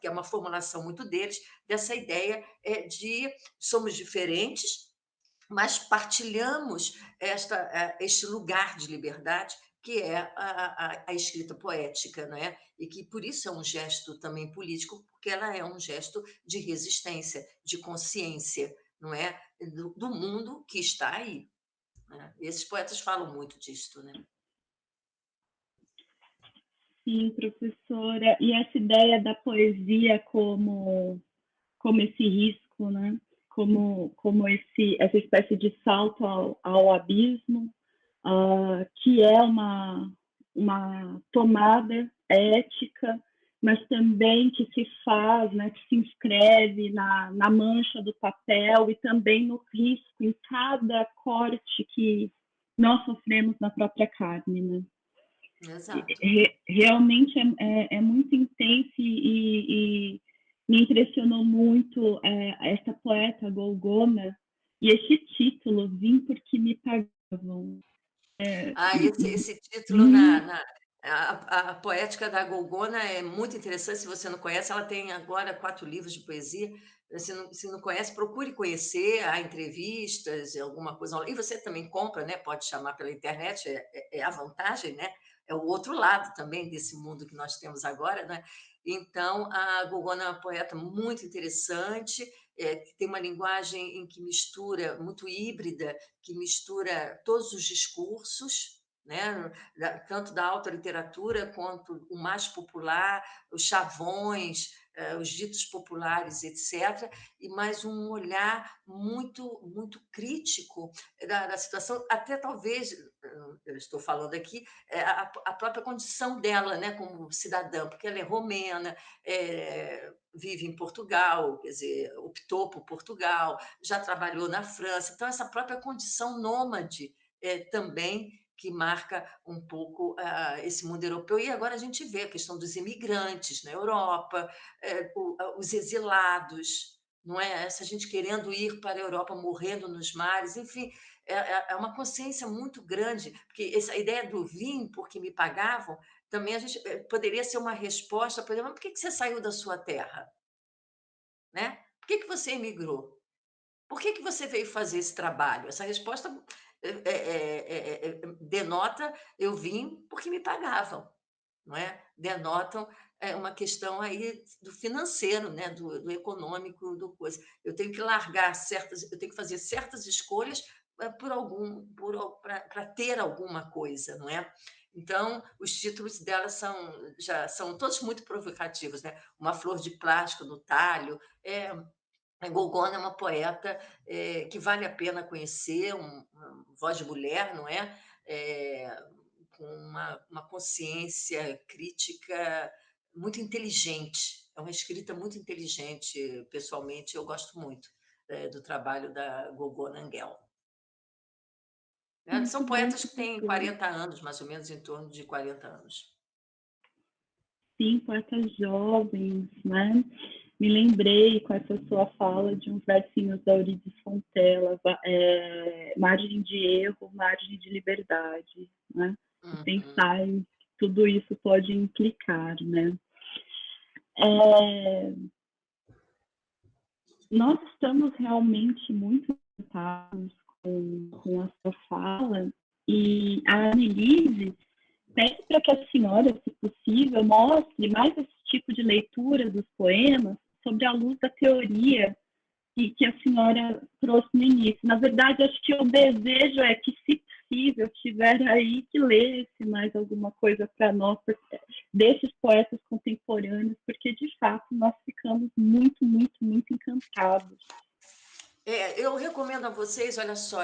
que é uma formulação muito deles, dessa ideia de somos diferentes, mas partilhamos este lugar de liberdade que é a escrita poética, não é? E que por isso é um gesto também político, porque ela é um gesto de resistência, de consciência, não é? Do mundo que está aí. Né? Esses poetas falam muito disto, né? Sim, professora. E essa ideia da poesia como esse risco, né? Como essa espécie de salto ao abismo, que é uma tomada ética, mas também que se faz, né, que se inscreve na mancha do papel e também no risco em cada corte que nós sofremos na própria carne, né? Exato. Realmente é muito intenso e me impressionou muito essa poeta Golgona e esse título, Vim porque me pagavam. Esse título Vim, a poética da Gorgona é muito interessante, se você não conhece, ela tem agora 4 livros de poesia, se não conhece, procure conhecer, há entrevistas, alguma coisa, e você também compra, né, pode chamar pela internet, é a vantagem, né, é o outro lado também desse mundo que nós temos agora, né. Então, a Gorgona é uma poeta muito interessante, que tem uma linguagem em que mistura muito híbrida, que mistura todos os discursos, né? Tanto da alta literatura quanto o mais popular, os chavões, os ditos populares, etc., e mais um olhar muito crítico da situação, até talvez, eu estou falando aqui, a própria condição dela, né, como cidadã, porque ela é romena, vive em Portugal, quer dizer, optou por Portugal, já trabalhou na França, então essa própria condição nômade também que marca um pouco esse mundo europeu. E agora a gente vê a questão dos imigrantes na Europa, os exilados, não é? Essa gente querendo ir para a Europa, morrendo nos mares, enfim, é uma consciência muito grande, porque essa ideia do vim porque me pagavam, também a gente poderia ser uma resposta, por exemplo, por que você saiu da sua terra? Né? Por que você emigrou? Por que você veio fazer esse trabalho? Essa resposta denota eu vim porque me pagavam, não é? Denotam uma questão aí do financeiro, né? Do econômico, do coisa. Eu tenho que largar certas, eu tenho que fazer certas escolhas por algum para ter alguma coisa, não é? Então, os títulos dela já são todos muito provocativos, né? Uma flor de plástico no talho, a Gogona é uma poeta, que vale a pena conhecer, uma voz de mulher, não é? Com uma consciência crítica muito inteligente. É uma escrita muito inteligente, pessoalmente, eu gosto muito, do trabalho da Gogona Angel. São Muito bom poetas que têm saber. 40 anos, mais ou menos, em torno de 40 anos. Sim, poetas jovens, né? Me lembrei com essa sua fala de uns versinhos da Eurídice Fontela, margem de erro, margem de liberdade, né? E Uhum. pensar em que tudo isso pode implicar, né? É, nós estamos realmente muito encantados com a sua fala e a Annelise pede para que a senhora, se possível, mostre mais esse tipo de leitura dos poemas sobre a luz da teoria que a senhora trouxe no início. Na verdade, acho que o desejo é que, se possível, tiver aí que lesse mais alguma coisa para nós, desses poetas contemporâneos, porque, de fato, nós ficamos muito, muito, muito encantados. Eu recomendo a vocês, olha só,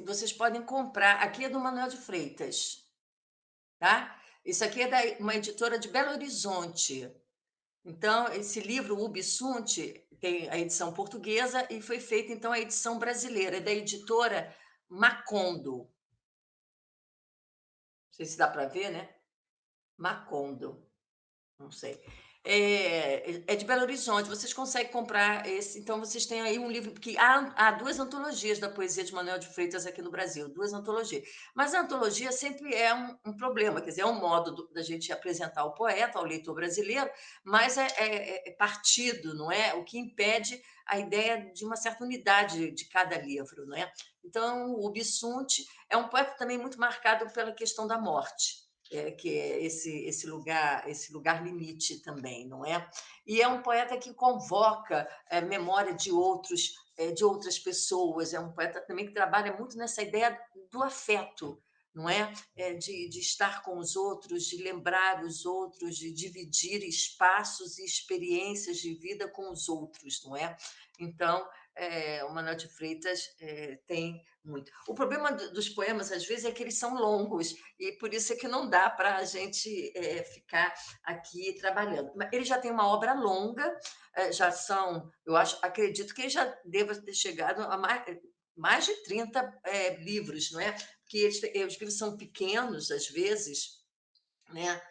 vocês podem comprar, aqui é do Manuel de Freitas, tá? Isso aqui é uma editora de Belo Horizonte. Então, esse livro, o Ubsunte, tem a edição portuguesa e foi feita, então, a edição brasileira, é da editora Macondo. Não sei se dá para ver, né? Macondo. Não sei. É de Belo Horizonte, vocês conseguem comprar esse, então vocês têm aí um livro, porque há 2 antologias da poesia de Manuel de Freitas aqui no Brasil, 2 antologias. Mas a antologia sempre é um problema, quer dizer, é um modo da gente apresentar o poeta ao leitor brasileiro, mas é partido, não é? O que impede a ideia de uma certa unidade de cada livro, não é? Então, o Bisunt é um poeta também muito marcado pela questão da morte, que é esse lugar limite também, não é? E é um poeta que convoca memória de outras pessoas, é um poeta também que trabalha muito nessa ideia do afeto, não é? De estar com os outros, de lembrar os outros, de dividir espaços e experiências de vida com os outros, não é? Então, o Manuel de Freitas tem muito. O problema dos poemas, às vezes, é que eles são longos, e por isso é que não dá para a gente ficar aqui trabalhando. Ele já tem uma obra longa, já são, acredito que ele já deva ter chegado a mais de 30 livros, não é? Porque os livros são pequenos, às vezes, né?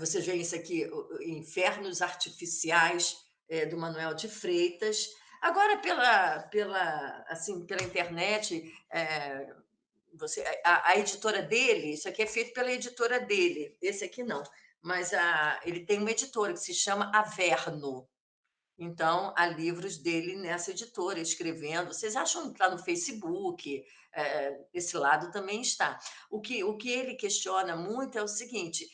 Você vê isso aqui, Infernos Artificiais, do Manuel de Freitas. Agora, pela internet, a editora dele, isso aqui é feito pela editora dele, esse aqui não, mas ele tem uma editora que se chama Averno. Então, há livros dele nessa editora, escrevendo. Vocês acham que está no Facebook, esse lado também está. O que ele questiona muito é o seguinte: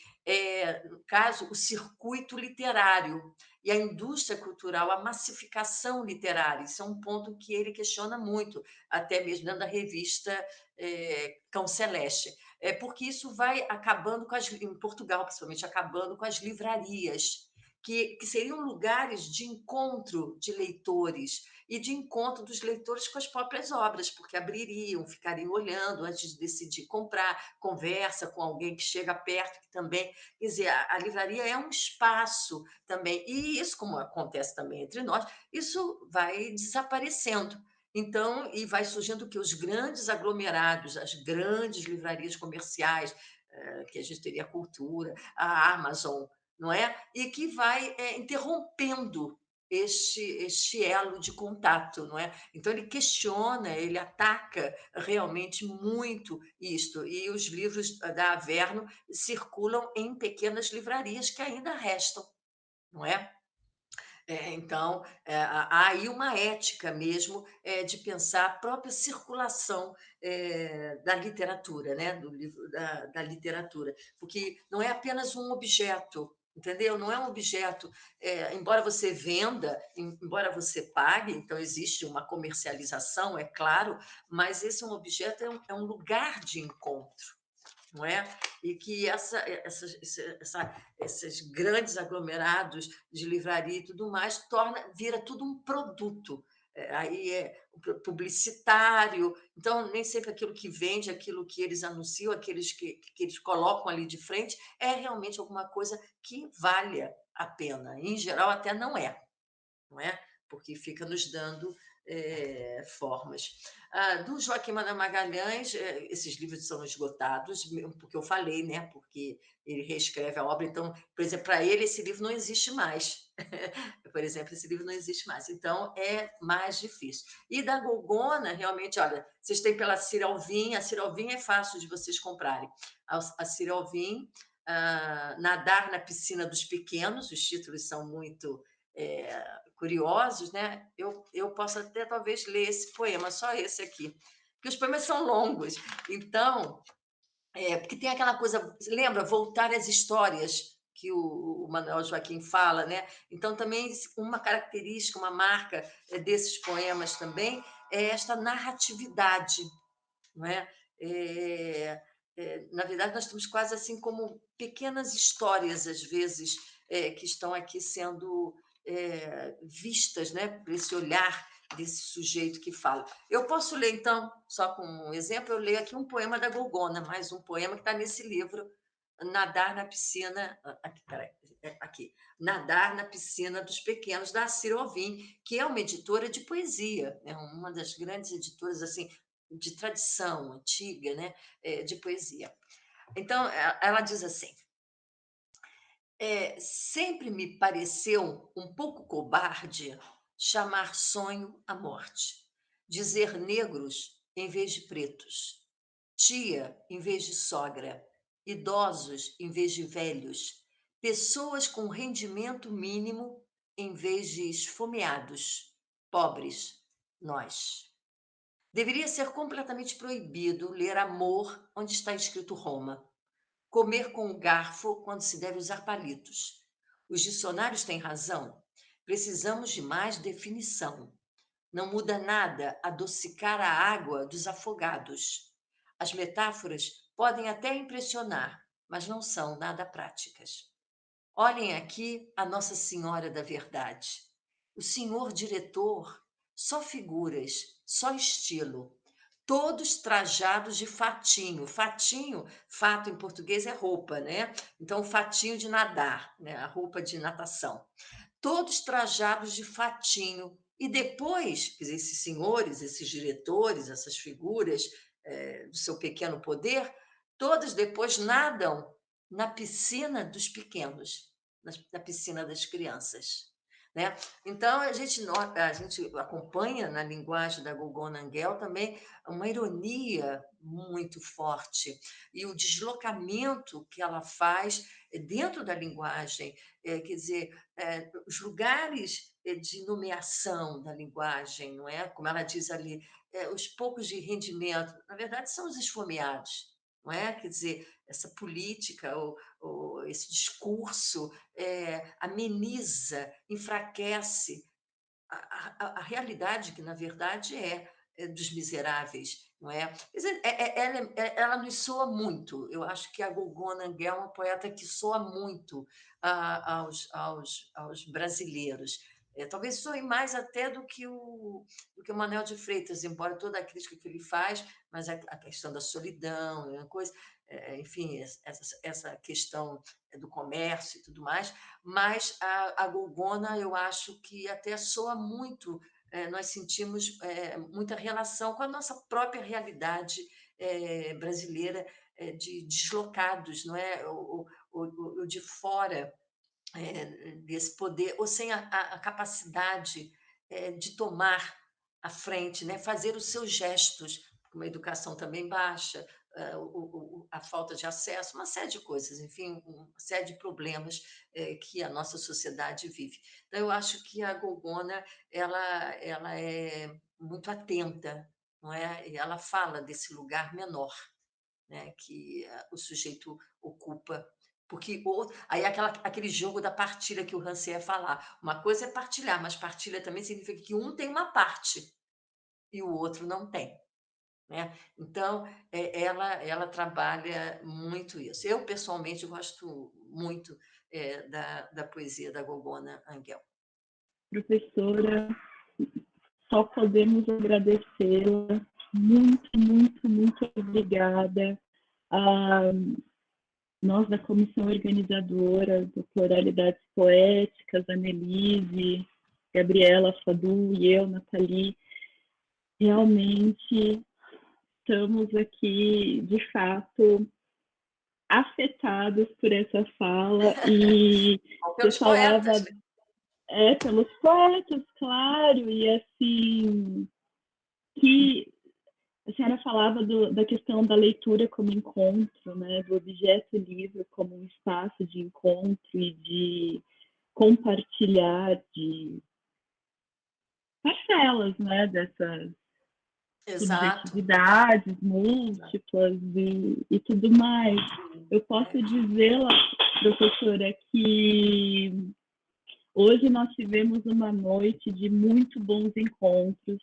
no caso, o circuito literário e a indústria cultural, a massificação literária. Isso é um ponto que ele questiona muito, até mesmo dentro da revista Cão Celeste. Porque isso vai acabando em Portugal, principalmente, acabando com as livrarias que seriam lugares de encontro de leitores e de encontro dos leitores com as próprias obras, porque abririam, ficariam olhando antes de decidir comprar, conversa com alguém que chega perto, que também. Quer dizer, a livraria é um espaço também, e isso, como acontece também entre nós, isso vai desaparecendo. Então, e vai surgindo que os grandes aglomerados, as grandes livrarias comerciais, que a gente teria a Cultura, a Amazon, não é? E que vai interrompendo este elo de contato, não é? Então ele questiona, ele ataca realmente muito isto. E os livros da Averno circulam em pequenas livrarias que ainda restam, não é? Então, há aí uma ética mesmo de pensar a própria circulação da literatura, né? Do livro da literatura, porque não é apenas um objeto, entendeu? Não é um objeto, embora você venda, embora você pague, então existe uma comercialização, é claro, mas esse é um objeto, é um lugar de encontro, não é? E que esses grandes aglomerados de livraria e tudo mais vira tudo um produto. Aí é publicitário, então nem sempre aquilo que vende, aquilo que eles anunciam, que eles colocam ali de frente, é realmente alguma coisa que valha a pena. Em geral, até não é? Porque fica nos dando formas. Do Joaquim Manuel Magalhães, esses livros são esgotados, mesmo porque eu falei, né? Porque ele reescreve a obra, então, por exemplo, para ele esse livro não existe mais. Por exemplo, esse livro não existe mais, então é mais difícil. E da Gogona, realmente, olha, vocês têm pela Cira Alvim, a Cira Alvim é fácil de vocês comprarem. A Cira Alvim, Nadar na Piscina dos Pequenos, os títulos são muito curiosos, né? Eu posso até talvez ler esse poema, só esse aqui, porque os poemas são longos. Então, porque tem aquela coisa, lembra, voltar às histórias que o Manuel Joaquim fala, né? Então, também uma característica, uma marca desses poemas também é esta narratividade, não é? Na verdade, nós temos quase assim como pequenas histórias, às vezes, que estão aqui sendo vistas, né, por esse olhar desse sujeito que fala. Eu posso ler, então, só com um exemplo, eu leio aqui um poema da Gogona, mais um poema que está nesse livro, Nadar na Piscina. Aqui, peraí, aqui. Nadar na Piscina dos Pequenos, da Cira Alvim, que é uma editora de poesia, né, uma das grandes editoras assim, de tradição antiga, né, de poesia. Então, ela diz assim: sempre me pareceu um pouco cobarde chamar sonho a morte, dizer negros em vez de pretos, tia em vez de sogra, idosos em vez de velhos, pessoas com rendimento mínimo em vez de esfomeados, pobres, nós. Deveria ser completamente proibido ler amor onde está escrito Roma, comer com o garfo quando se deve usar palitos. Os dicionários têm razão. Precisamos de mais definição. Não muda nada adocicar a água dos afogados. As metáforas podem até impressionar, mas não são nada práticas. Olhem aqui a Nossa Senhora da Verdade. O senhor diretor, só figuras, só estilo. Todos trajados de fatinho. Fatinho, fato em português é roupa, né? Então, o fatinho de nadar, né? A roupa de natação. Todos trajados de fatinho. E depois, quer dizer, esses senhores, esses diretores, essas figuras do seu pequeno poder, todos depois nadam na piscina dos pequenos, na piscina das crianças. Né? Então, a gente acompanha na linguagem da Gogona Angel também uma ironia muito forte e o deslocamento que ela faz dentro da linguagem, quer dizer, os lugares de nomeação da linguagem, não é? Como ela diz ali, os poucos de rendimento, na verdade, são os esfomeados, não é? Quer dizer, essa política, ou esse discurso ameniza, enfraquece a realidade que, na verdade, é dos miseráveis, não é? Quer dizer, ela nos soa muito. Eu acho que a Gogona Angel é uma poeta que soa muito aos brasileiros. Talvez soe mais até do que o Manuel de Freitas, embora toda a crítica que ele faz, mas a questão da solidão, uma coisa, enfim, essa questão do comércio e tudo mais, mas a Gogona, eu acho que até soa muito, nós sentimos muita relação com a nossa própria realidade brasileira, de deslocados, não é? O de fora desse poder, ou sem a capacidade de tomar a frente, né? Fazer os seus gestos, com uma educação também baixa, a falta de acesso, uma série de coisas, enfim, uma série de problemas que a nossa sociedade vive. Então, eu acho que a Gogona ela é muito atenta, não é? E ela fala desse lugar menor, né, que o sujeito ocupa Porque aí aquele jogo da partilha que o Rancière falar. Uma coisa é partilhar, mas partilha também significa que um tem uma parte e o outro não tem, né. Então, ela trabalha muito isso. Eu, pessoalmente, gosto muito, da poesia da Gogona Angel. Professora, só podemos agradecê-la. Muito, muito, muito obrigada. Ah, nós da comissão organizadora do Pluralidades Poéticas, a Nelise, Gabriela, Fadu e eu, Nathalie, realmente estamos aqui, de fato, afetados por essa fala e Ou você pelos poetas, falava pelos poetas, claro, e assim que a senhora falava da questão da leitura como encontro, né, do objeto livre como um espaço de encontro e de compartilhar de parcelas, né, dessas exato, subjetividades exato. múltiplas e tudo mais. Sim, Eu posso dizê-la, professora, que hoje nós tivemos uma noite de muito bons encontros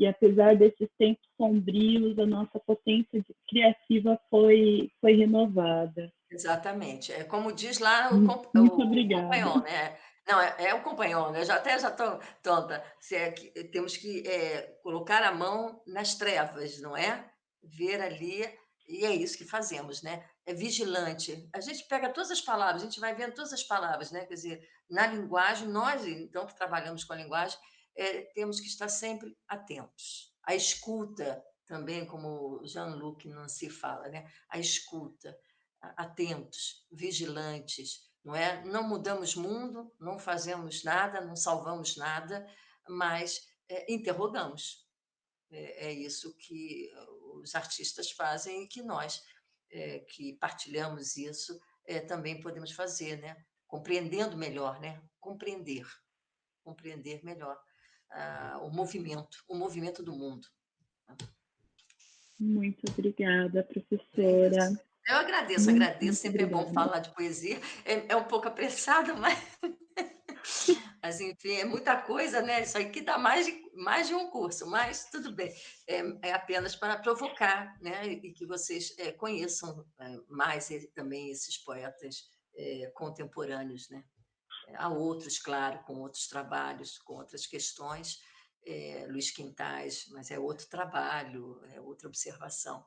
e apesar desses tempos sombrios, a nossa potência criativa foi renovada. exatamente. É como diz lá Muito o obrigada. Compagnon, né. Não, é o Compagnon, né, já estou tonta. Se é que temos que, colocar a mão nas trevas, não é? Ver ali, e é isso que fazemos, né. É vigilante. A gente pega todas as palavras, a gente vai vendo todas as palavras, né, quer dizer, na linguagem, nós então que trabalhamos com a linguagem, temos que estar sempre atentos. A escuta também, como Jean-Luc Nancy fala, né, a escuta atentos, vigilantes, não é? Não mudamos mundo, não fazemos nada, não salvamos nada, mas interrogamos. É isso que os artistas fazem e que nós, que partilhamos isso, também podemos fazer, né? Compreendendo melhor, né? Compreender melhor o movimento do mundo. Muito obrigada, É professora. isso. Eu agradeço, Muito, agradeço. muito Sempre é bom obrigada. falar de poesia. É um pouco apressado, mas enfim, é muita coisa, né? Isso aí que dá mais de um curso, mas tudo bem. É apenas para provocar, né? E que vocês conheçam mais também esses poetas contemporâneos, né? Há outros, claro, com outros trabalhos, com outras questões, Luís Quintais, mas é outro trabalho, é outra observação.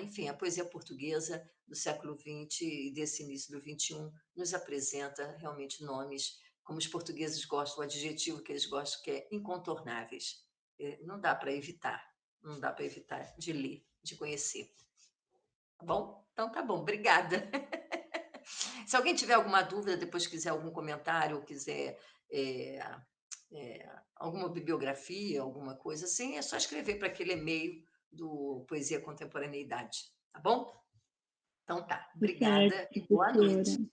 Enfim, a poesia portuguesa do século XX e desse início do XXI nos apresenta realmente nomes, como os portugueses gostam, o adjetivo que eles gostam, que é incontornáveis. Não dá para evitar, não dá para evitar de ler, de conhecer. Tá bom? Então tá bom, obrigada. Se alguém tiver alguma dúvida, depois quiser algum comentário ou quiser eh, alguma bibliografia, alguma coisa assim, é só escrever para aquele e-mail do Poesia Contemporaneidade, tá bom? Então tá, Tá certo, obrigada e boa professora. noite.